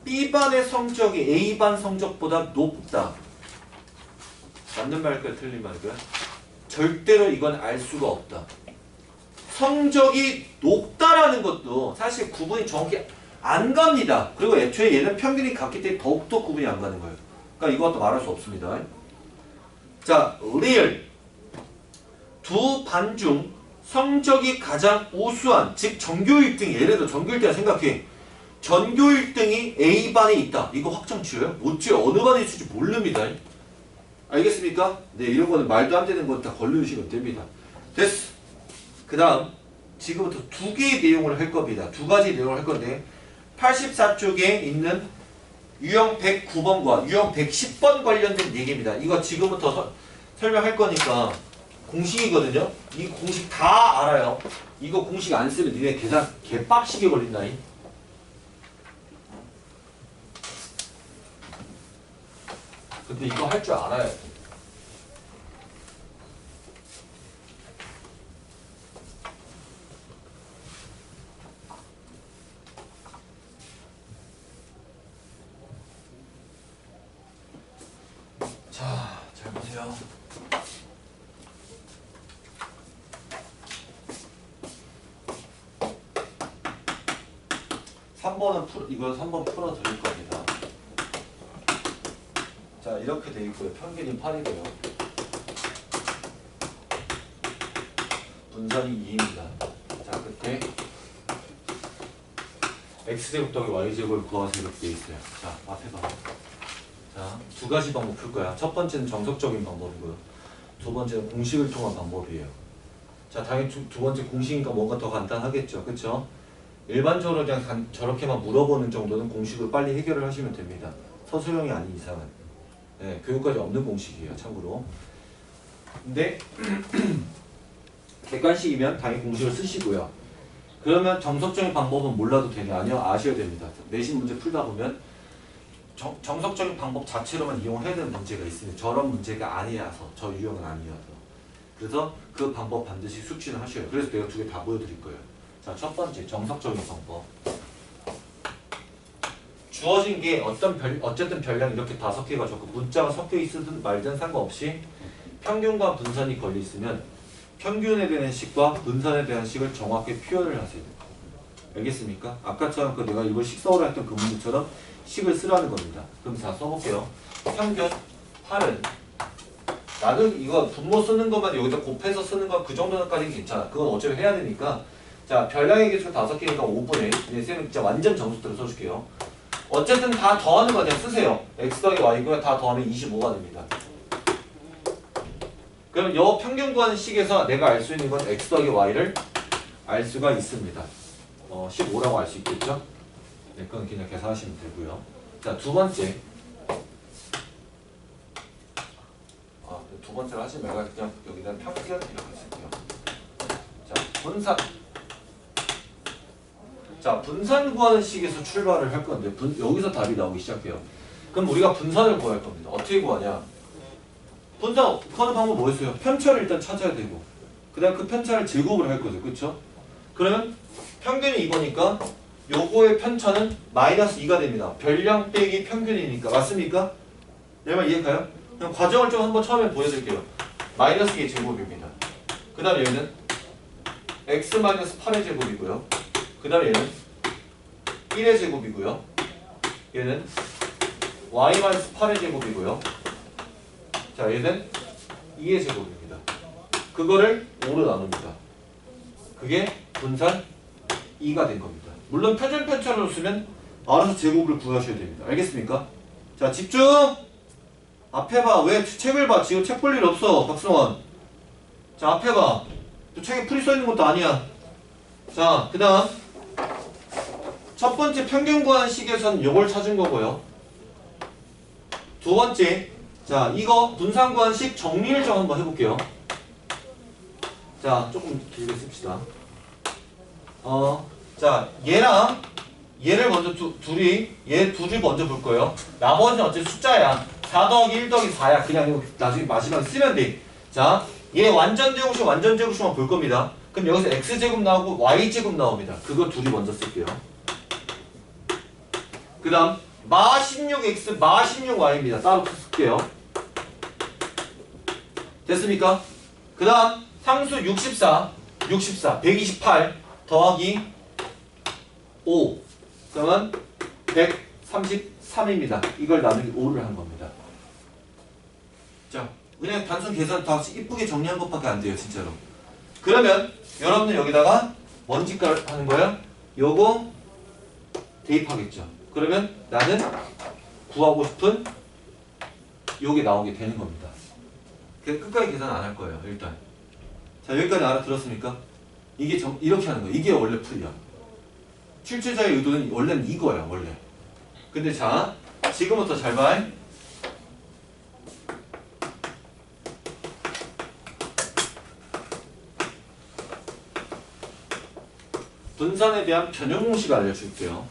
B반의 성적이 A반 성적보다 높다. 맞는 말일까요? 틀린 말일까요? 절대로 이건 알 수가 없다. 성적이 높다라는 것도 사실 구분이 정확히 안 갑니다. 그리고 애초에 얘는 평균이 같기 때문에 더욱더 구분이 안 가는 거예요. 그러니까 이것도 말할 수 없습니다. 자, 리얼 두 반 중 성적이 가장 우수한 즉 전교 1등 예를 들어 전교 1등 생각해. 전교 1등이 A반에 있다. 이거 확정 지어요? 못 지어. 어느 반에 있을지 모릅니다. 알겠습니까? 네, 이런 거는 말도 안 되는 건 다 걸러주시면 됩니다. 됐어. 그 다음 지금부터 두 개의 내용을 할 겁니다. 두 가지 내용을 할 건데 84쪽에 있는 유형 109번과 유형 110번 관련된 얘기입니다. 이거 지금부터 설명할 거니까 공식이거든요. 이 공식 다 알아요. 이거 공식 안 쓰면 니네 계산 개빡시게 걸린다니. 근데 이거 할 줄 알아야 돼. 자, 잘 보세요. 이거 3번 풀어 드릴 겁니다. 자, 이렇게 돼 있고요. 평균이 8이고요. 분산이 2입니다. 자, 끝에 x제곱 더하기 y제곱을 구하세요. 이렇게 돼 있어요. 자, 앞에 봐. 자, 두 가지 방법 풀 거야. 첫 번째는 정석적인 방법이고요. 두 번째는 공식을 통한 방법이에요. 자, 당연히 두 번째 공식이니까 뭔가 더 간단하겠죠. 그쵸? 일반적으로 그냥 저렇게만 물어보는 정도는 공식으로 빨리 해결을 하시면 됩니다. 서술형이 아닌 이상은. 네, 교육까지 없는 공식이에요. 참고로. 근데 객관식이면 당연히 공식을 쓰시고요. 그러면 정석적인 방법은 몰라도 되냐? 아니요. 아셔야 됩니다. 내신 문제 풀다 보면 정석적인 방법 자체로만 이용해야 되는 문제가 있으면 저런 문제가 아니라서 저 유형은 아니어서 그래서 그 방법 반드시 숙지는 하셔요. 그래서 내가 두 개 다 보여드릴 거예요. 자, 첫 번째 정석적인 방법. 주어진 게 어쨌든 별량이 이렇게 5개가 적고 문자가 섞여 있든 말든 상관없이 평균과 분산이 걸려 있으면 평균에 대한 식과 분산에 대한 식을 정확히 표현을 하세요. 알겠습니까? 아까처럼 내가 이걸 식서울로 했던 그 문제처럼 식을 쓰라는 겁니다. 그럼 다 써볼게요. 평균 8은 나는 이거 분모 쓰는 것만 여기다 곱해서 쓰는 거 그 정도까지는 괜찮아. 그건 어차피 해야 되니까. 자, 별량의 개수 5개니까 5분의 1. 쌤은 진짜 완전 정수대로 써줄게요. 어쨌든 다 더하는 거 그냥 쓰세요. x 더하기 y고요. 다 더하면 25가 됩니다. 그럼 요 평균 구하는 식에서 내가 알 수 있는 건 x 더하기 y를 알 수가 있습니다. 15라고 알 수 있겠죠? 네, 그건 그냥 계산하시면 되고요. 자, 두 번째. 두 번째로 하시면 내가 그냥 여기다 평균 이렇게 쓸게요. 자, 분산. 자, 분산 구하는 식에서 출발을 할 건데 여기서 답이 나오기 시작해요. 그럼 우리가 분산을 구할 겁니다. 어떻게 구하냐? 분산 구하는 방법 뭐였어요? 편차를 일단 찾아야 되고 그 다음 그 편차를 제곱을 할 거죠. 그쵸? 그러면 평균이 2거니까 요거의 편차는 마이너스 2가 됩니다. 별량 빼기 평균이니까. 맞습니까? 내 말 이해가요? 그럼 과정을 좀 한번 처음에 보여드릴게요. 마이너스 2의 제곱입니다. 그 다음 얘는 x 8의 제곱이고요. 그 다음 얘는 1의 제곱이고요. 얘는 y-8의 제곱이고요. 자, 얘는 2의 제곱입니다. 그거를 5로 나눕니다. 그게 분산 2가 된 겁니다. 물론 표준 편차로 쓰면 알아서 제곱을 구하셔야 됩니다. 알겠습니까? 자, 집중! 앞에 봐. 왜 책을 봐? 지금 책 볼 일 없어, 박승원. 자, 앞에 봐. 또 책에 풀이 써 있는 것도 아니야. 자, 그 다음 첫 번째 평균 구하는 식에서는 요걸 찾은 거고요. 두 번째, 자, 이거 분산 구하는 식 정리를 좀 한번 해볼게요. 자, 조금 길게 씁시다. 자, 얘랑 얘를 먼저 얘 둘이 먼저 볼 거예요. 나머지는 어차피 숫자야. 4 더하기 1 더하기 4야. 그냥 이거 나중에 마지막에 쓰면 돼. 자, 얘 완전 제곱식만 볼 겁니다. 그럼 여기서 x제곱 나오고 y제곱 나옵니다. 그거 둘이 먼저 쓸게요. 그 다음 마 16x, 마 16y입니다. 따로 쓸게요. 됐습니까? 그 다음 상수 64, 128 더하기 5 그러면 133입니다. 이걸 나누기 5를 한 겁니다. 자, 그냥 단순 계산 다 이쁘게 정리한 것밖에 안 돼요, 진짜로. 그러면 여러분들 여기다가 뭔 짓을 하는 거예요? 요거 대입하겠죠. 그러면 나는 구하고 싶은 요게 나오게 되는 겁니다. 그래서 끝까지 계산 안 할 거예요, 일단. 자, 여기까지 알아들었습니까? 이게 이렇게 하는 거예요. 이게 원래 풀이야. 출제자의 의도는 원래는 이거야, 원래. 근데 자, 지금부터 잘 봐. 분산에 대한 변형 공식을 알려줄게요.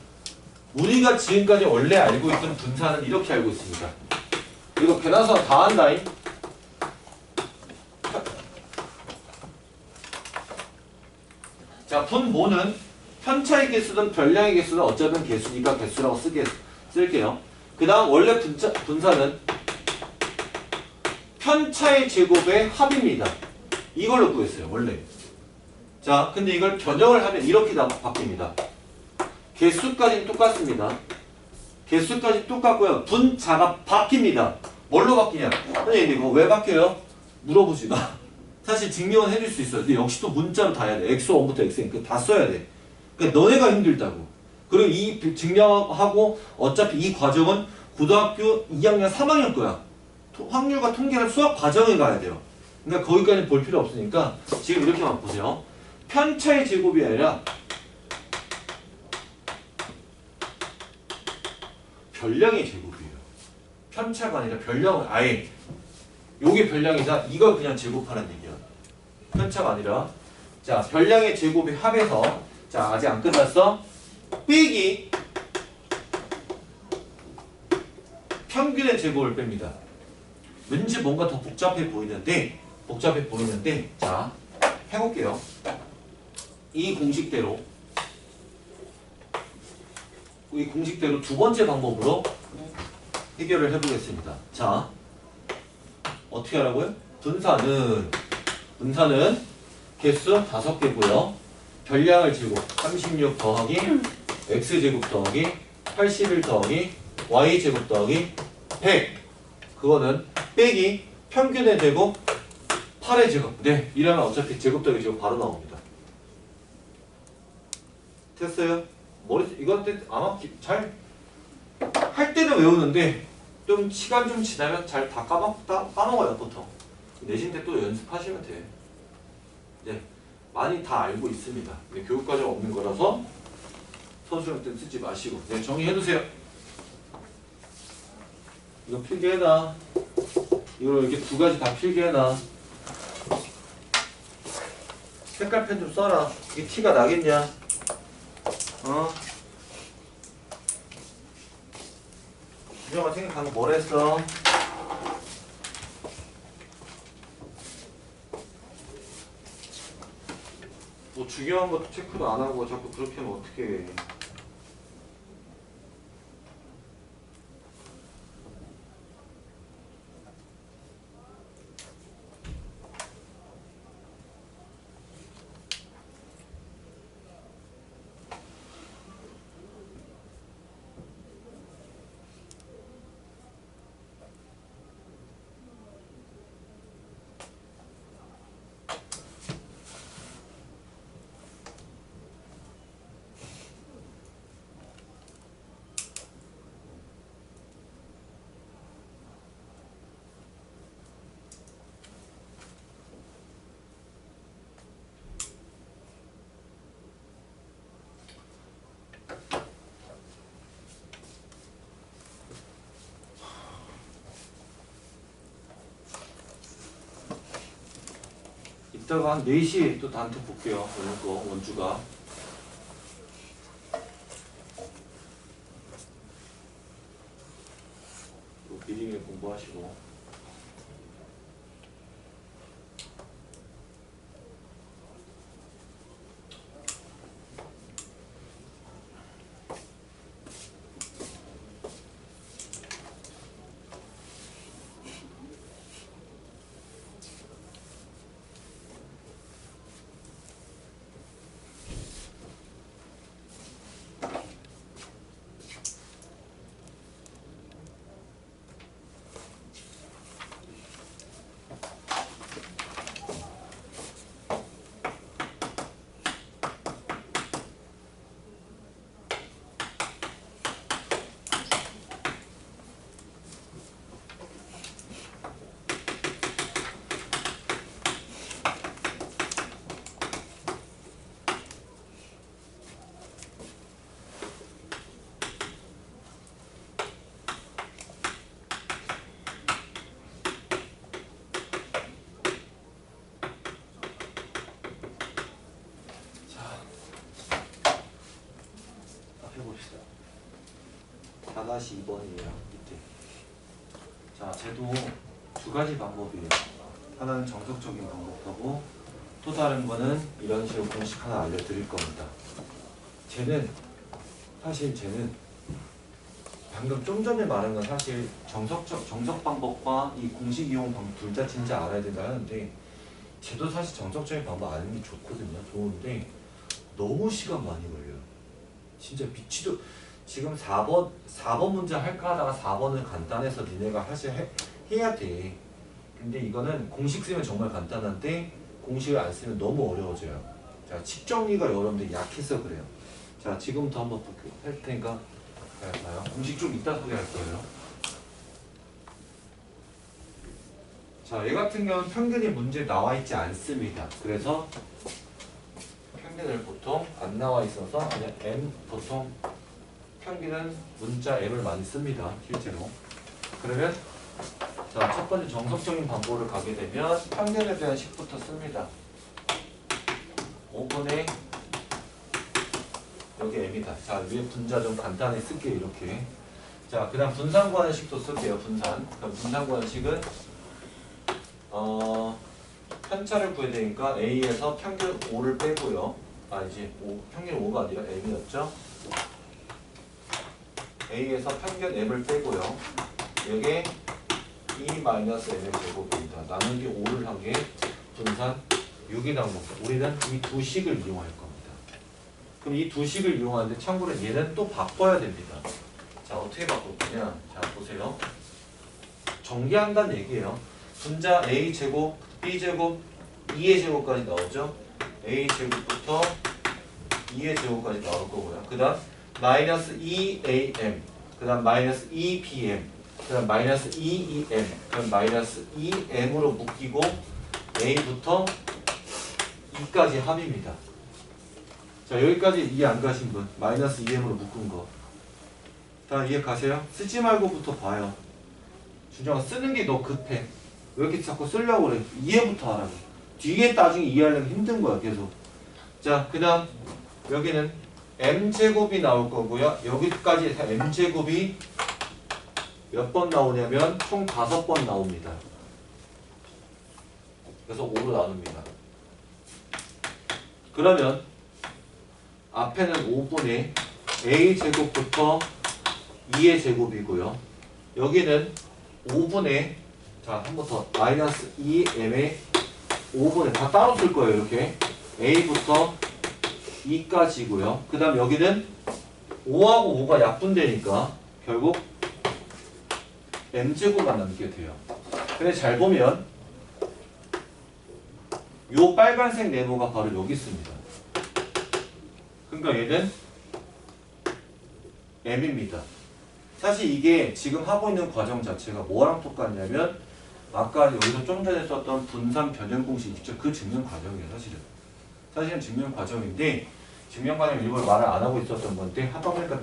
우리가 지금까지 원래 알고 있던 분산은 이렇게 알고 있습니다. 이거 계산서 다 한다잉. 자, 분모는 편차의 개수든 별량의 개수든 어쩌든 개수니까 개수라고 쓸게요. 그 다음 원래 분산은 편차의 제곱의 합입니다. 이걸로 구했어요, 원래. 자, 근데 이걸 변형을 하면 이렇게 바뀝니다. 개수까지는 똑같습니다. 개수까지 똑같고요. 분자가 바뀝니다. 뭘로 바뀌냐? 선생님 이거 왜 바뀌어요? 물어보지 마. 사실 증명은 해줄 수 있어요. 근데 역시 또 문자로 다 해야 돼. x1부터 xn 다 써야 돼. 그러니까 너네가 힘들다고. 그리고 이 증명하고 어차피 이 과정은 고등학교 2학년 3학년 거야. 확률과 통계를 수학 과정에 가야 돼요. 그러니까 거기까지 볼 필요 없으니까 지금 이렇게만 보세요. 편차의 제곱이 아니라 별량의 제곱이에요. 편차가 아니라 별량을 아예 요게 별량이다. 이걸 그냥 제곱하는 얘기야. 편차가 아니라 자, 별량의 제곱의 합에서 자, 아직 안 끝났어. 빼기 평균의 제곱을 뺍니다. 왠지 뭔가 더 복잡해 보이는데 복잡해 보이는데 자 해볼게요. 이 공식대로 두 번째 방법으로 해결을 해보겠습니다. 자 어떻게 하라고요? 분산은 개수 5개고요. 별량을 제곱 36 더하기 x제곱 더하기 81 더하기 y제곱 더하기 100 그거는 빼기 평균의 제곱 8의 제곱. 네, 이러면 어차피 제곱 더하기 제곱 바로 나옵니다. 됐어요? 이건 아마 잘 할 때는 외우는데 좀 시간 좀 지나면 잘 다 까먹어요 보통. 내신 때 또 연습하시면 돼. 네, 많이 다 알고 있습니다. 네, 교육과정 없는 거라서 선수형 때 쓰지 마시고 네, 정리해두세요. 이거 필기해놔. 이거 이렇게 2가지 다 필기해놔. 색깔펜 좀 써라. 이게 티가 나겠냐? 준영아 생각하는 거 뭐라 했어? 뭐 중요한 것도 체크도 안 하고 자꾸 그렇게 하면 어떡해. 이따가 한 4시에 또 단톡 볼게요. 오늘 거 원주가. 미리미리 공부하시고. 해봅시다. 4-2번이에요. 밑에. 자, 쟤도 2가지 방법이에요. 하나는 정석적인 방법하고 또 다른 거는 이런 식으로 공식 하나 알려드릴 겁니다. 사실 쟤는 방금 좀 전에 말한 건 사실 정석 방법과 이 공식 이용 방법 둘 다 진짜 알아야 된다 하는데 쟤도 사실 정석적인 방법 아는 게 좋거든요. 좋은데 너무 시간 많이 걸려요. 진짜 미치도 지금 4번 문제 할까 하다가 4번은 간단해서 니네가 해야 돼. 근데 이거는 공식 쓰면 정말 간단한데 공식을 안 쓰면 너무 어려워져요. 자, 식 정리가 여러분들 약해서 그래요. 자, 지금부터 한번 할 테니까 봐요. 공식 좀 이따 소개할 거예요. 자, 얘 같은 경우는 평균이 문제에 나와 있지 않습니다. 그래서 평균을 보통 안 나와 있어서 그냥 M 보통 평균은 문자 M을 많이 씁니다. 실제로. 그러면 자, 첫 번째 정석적인 방법을 가게 되면 평균에 대한 식부터 씁니다. 5분의 여기 M이다. 자, 위에 분자 좀 간단히 쓸게요. 이렇게. 자, 그 다음 분산구하는 식도 쓸게요. 분산. 그럼 분산구하는 식은 편차를 구해야 되니까 A에서 평균 5를 빼고요. 아니지, 평균 5가 아니라 M이었죠. A에서 평균 M을 빼고요. 여기에 E-M의 제곱입니다. 나누기 5를 한 게 분산 6이 나온 겁니다. 우리는 이 두 식을 이용할 겁니다. 그럼 이 두 식을 이용하는데 참고로 얘는 또 바꿔야 됩니다. 자, 어떻게 바꿀 거냐? 자, 보세요. 정리한다는 얘기예요. 분자 A제곱, B제곱, 2의 제곱까지 나오죠. A제곱부터 2의 제곱까지 나올 거고요. 그 다음 마이너스 2AM, 그 다음 마이너스 2BM, 그 다음 마이너스 2EM, 그럼 마이너스 2M으로 묶이고 A부터 2까지 합입니다. 자, 여기까지 이해 안 가신 분, 마이너스 2M으로 묶은 거. 다 이해 가세요? 쓰지 말고부터 봐요. 준정아, 쓰는 게 너 급해. 왜 이렇게 자꾸 쓰려고 그래? 이해부터 하라고. 뒤에 나중에 이해하려면 힘든 거야, 계속. 자, 그 다음 여기는 M제곱이 나올 거고요. 여기까지 M제곱이 몇 번 나오냐면 총 5번 나옵니다. 그래서 5로 나눕니다. 그러면 앞에는 5분의 A제곱부터 2의 제곱이고요. 여기는 5분의, 자, 한 번 더, 마이너스 2m의 5분의, 다 따로 쓸 거예요, 이렇게. A부터 2까지고요. 그 다음 여기는 5하고 5가 약분되니까 결국 M제곱만 남게 돼요. 근데 잘 보면 요 빨간색 네모가 바로 여기 있습니다. 그러니까 얘는 M입니다. 사실 이게 지금 하고 있는 과정 자체가 뭐랑 똑같냐면 아까 여기서 좀 전에 썼던 분산 변형 공식 있죠? 그 증명 과정이에요, 사실은 증명 과정인데 증명 과정 일부러 말을 안 하고 있었던 건데 하다 보니까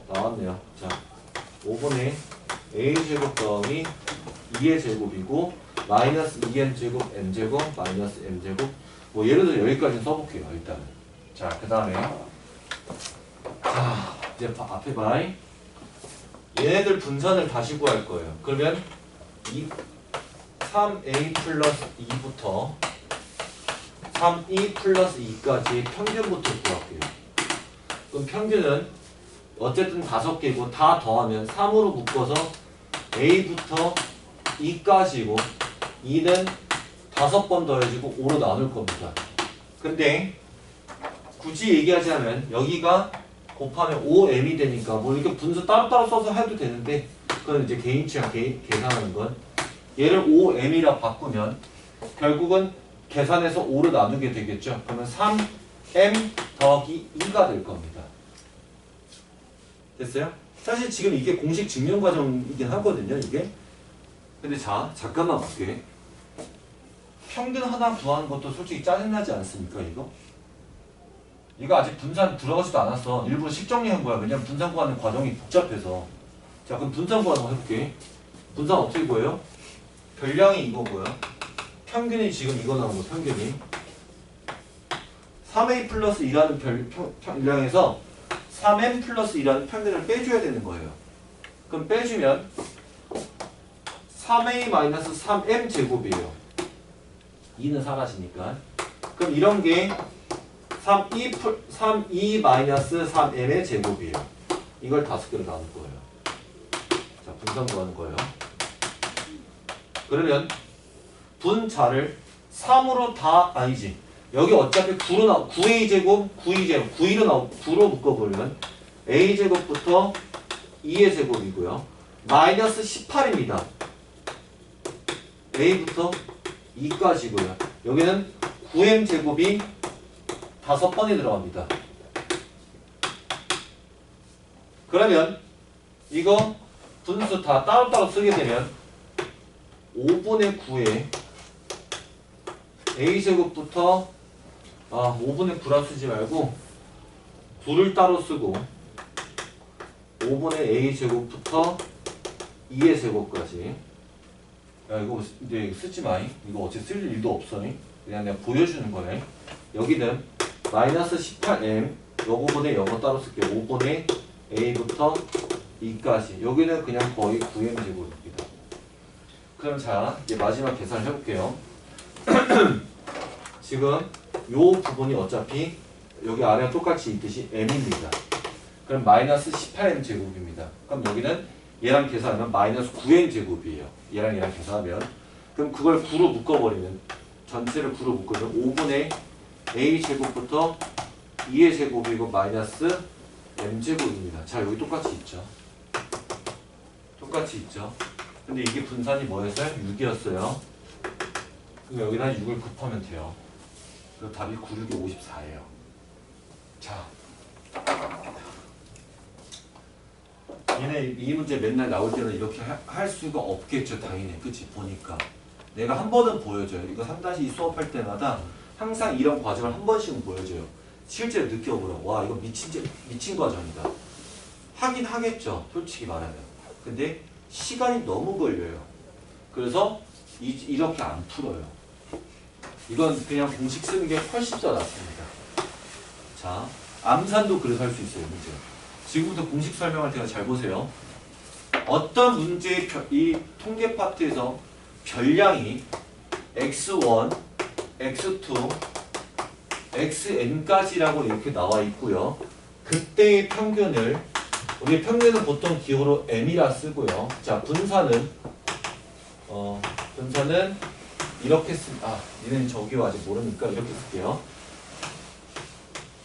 나왔네요. 자, 5분의 A제곱 더하기 2의 제곱이고 마이너스 2M제곱 M제곱 마이너스 M제곱, 뭐 예를 들어 여기까지 써볼게요, 일단은. 자, 그 다음에 자, 이제 앞에 봐이. 얘네들 분산을 다시 구할 거예요. 그러면 3a 플러스 2부터 3e 플러스 2까지 평균부터 구할게요. 그럼 평균은 어쨌든 5개고 다 더하면 3으로 묶어서 a부터 2까지고 2는 5번 더해지고 5로 나눌 겁니다. 근데 굳이 얘기하자면 여기가 곱하면 5m이 되니까 뭐 이렇게 분수 따로따로 써서 해도 되는데 그건 이제 개인 취향 계산하는 건, 얘를 5m이라 바꾸면 결국은 계산해서 5로 나누게 되겠죠. 그러면 3m 더하기 2가 될 겁니다. 됐어요? 사실 지금 이게 공식 증명 과정이긴 하거든요, 이게. 근데 자, 잠깐만 볼게. 평균 하나 구하는 것도 솔직히 짜증나지 않습니까, 이거? 이거 아직 분산 들어가지도 않았어. 일부러 식정리한 거야. 왜냐면 분산 구하는 과정이 복잡해서. 자, 그럼 분산 구하는 거 해볼게. 분산 어떻게 구해요? 별량이 이거고요. 평균이 지금 이거 나온 거, 평균이. 3a 플러스 2라는 별량에서 3m 플러스 2라는 평균을 빼줘야 되는 거예요. 그럼 빼주면 3a 마이너스 3m 제곱이에요. 2는 사라지니까. 그럼 이런 게 3e 마이너스 3m의 제곱이에요. 이걸 5개로 나눌 거예요. 자, 분산 구하는 거예요. 그러면 분자를 3으로 다, 아니지. 여기 어차피 9a 제곱, 9로 묶어보면 a 제곱부터 2의 제곱이고요. 마이너스 18입니다. a부터 2까지고요. 여기는 9m 제곱이 5번이 들어갑니다. 그러면 이거 분수 다 따로따로 쓰게 되면 5분의 9에 a제곱부터 5분의 9라 쓰지 말고 9를 따로 쓰고 5분의 a제곱부터 2의 제곱까지. 야, 이거 이제 쓰지 마이. 이거 어차피 쓸 일도 없어. 그냥 내가 보여주는 거네. 여기는 마이너스 18m, 요거분에 요거 따로 쓸게요. 5분의 a부터 2까지. 여기는 그냥 거의 9m 제곱입니다. 그럼 자, 이제 마지막 계산을 해볼게요. 지금 요 부분이 어차피 여기 아래랑 똑같이 있듯이 m입니다. 그럼 마이너스 18m 제곱입니다. 그럼 여기는 얘랑 계산하면 마이너스 9m 제곱이에요. 얘랑 계산하면. 그럼 그걸 9로 묶어버리면 전체를 9로 묶으면 5분의 a 제곱부터 2의 제곱이고 마이너스 m 제곱입니다. 자, 여기 똑같이 있죠. 똑같이 있죠. 근데 이게 분산이 뭐였어요? 6이었어요. 그럼 여기다 6을 곱하면 돼요. 그럼 답이 9, 6이 54예요. 자, 얘네 이 문제 맨날 나올 때는 이렇게 할 수가 없겠죠. 당연히. 그치? 보니까. 내가 한 번은 보여줘요. 이거 3-2 수업할 때마다 항상 이런 과정을 한 번씩은 보여줘요. 실제로 느껴보라고. 와, 이거 미친 과정이다. 하긴 하겠죠. 솔직히 말하면. 근데 시간이 너무 걸려요. 그래서 이렇게 안 풀어요. 이건 그냥 공식 쓰는 게 훨씬 더 낫습니다. 자, 암산도 그래서 할 수 있어요. 문제. 지금부터 공식 설명할 때가 잘 보세요. 어떤 문제의 이 통계 파트에서 별량이 x1, x2, xn까지라고 이렇게 나와 있고요. 그때의 평균을 우리 평균은 보통 기호로 m이라 쓰고요. 자, 분산은 이렇게 얘는 저기요 아직 모르니까 이렇게 쓸게요.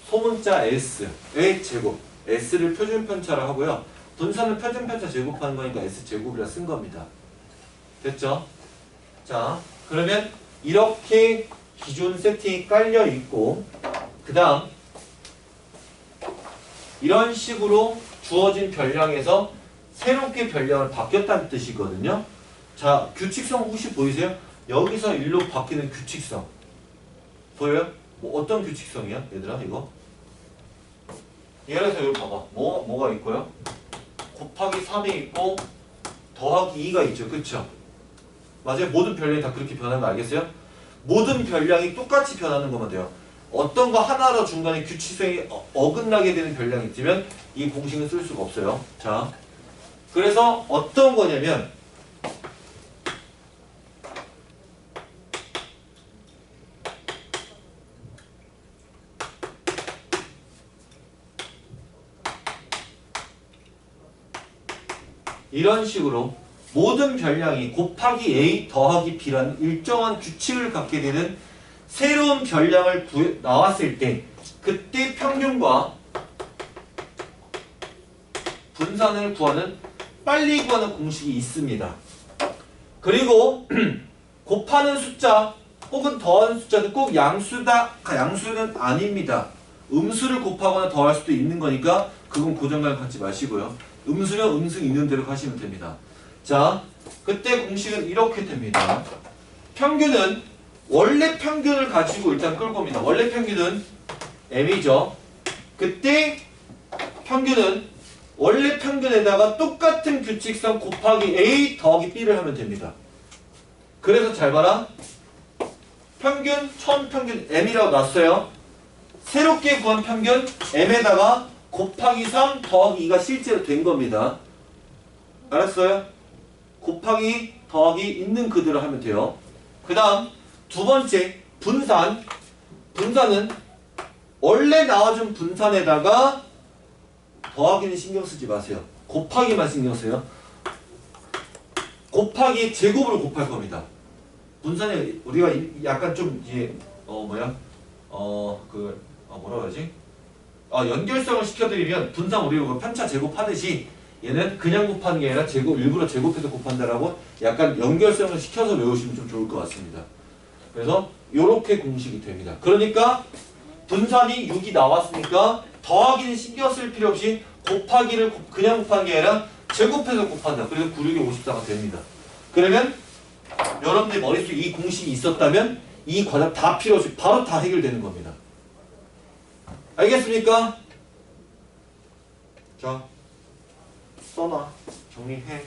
소문자 s의 제곱, s를 표준편차로 하고요. 분산은 표준편차 제곱하는 거니까 s제곱이라 쓴 겁니다. 됐죠? 자, 그러면 이렇게 기준 세팅이 깔려 있고, 그 다음 이런 식으로 주어진 별량에서 새롭게 별량을 바뀌었다는 뜻이거든요. 자, 규칙성 혹시 보이세요? 여기서 일로 바뀌는 규칙성 보여요? 뭐 어떤 규칙성이야? 얘들아 이거 예를 들어서 여기 봐봐. 뭐가 있고요? 곱하기 3이 있고 더하기 2가 있죠. 그쵸? 맞아요? 모든 별량이 다 그렇게 변하는 거 알겠어요? 모든 별량이 똑같이 변하는 것만 돼요. 어떤 거 하나로 중간에 규칙성이 어긋나게 되는 별량이 있으면 이 공식은 쓸 수가 없어요. 자, 그래서 어떤 거냐면 이런 식으로 모든 별량이 곱하기 a 더하기 b라는 일정한 규칙을 갖게 되는 새로운 별량을 나왔을 때 그때 평균과 분산을 구하는 빨리 구하는 공식이 있습니다. 그리고 곱하는 숫자 혹은 더하는 숫자는 꼭 양수는 아닙니다. 음수를 곱하거나 더할 수도 있는 거니까 그건 고정관 갖지 마시고요. 음수면 음수 있는 대로 하시면 됩니다. 자, 그때 공식은 이렇게 됩니다. 평균은 원래 평균을 가지고 일단 끌고 옵니다. 원래 평균은 m이죠. 그때 평균은 원래 평균에다가 똑같은 규칙성 곱하기 a 더하기 b를 하면 됩니다. 그래서 잘 봐라. 평균, 처음 평균 m이라고 놨어요. 새롭게 구한 평균 m에다가 곱하기 3 더하기 2가 실제로 된 겁니다. 알았어요? 곱하기 더하기 있는 그대로 하면 돼요. 그 다음 두 번째 분산. 분산은 원래 나와준 분산에다가 더하기는 신경 쓰지 마세요. 곱하기만 신경 써요. 곱하기 제곱으로 곱할 겁니다. 분산에 우리가 약간 좀 이제 뭐라고 그러지? 연결성을 시켜드리면 분산 우리가 편차 제곱하듯이 얘는 그냥 곱하는 게 아니라 일부러 제곱해서 곱한다라고 약간 연결성을 시켜서 외우시면 좀 좋을 것 같습니다. 그래서 이렇게 공식이 됩니다. 그러니까 분산이 6이 나왔으니까 더하기는 신경 쓸 필요 없이 곱하기를 그냥 곱하는 게 아니라 제곱해서 곱한다. 그래서 9, 6이 54가 됩니다. 그러면 여러분들 머릿속에 이 공식이 있었다면 이 과정 다 필요 없이 바로 다 해결되는 겁니다. 알겠습니까? 자, 써놔. 정리해.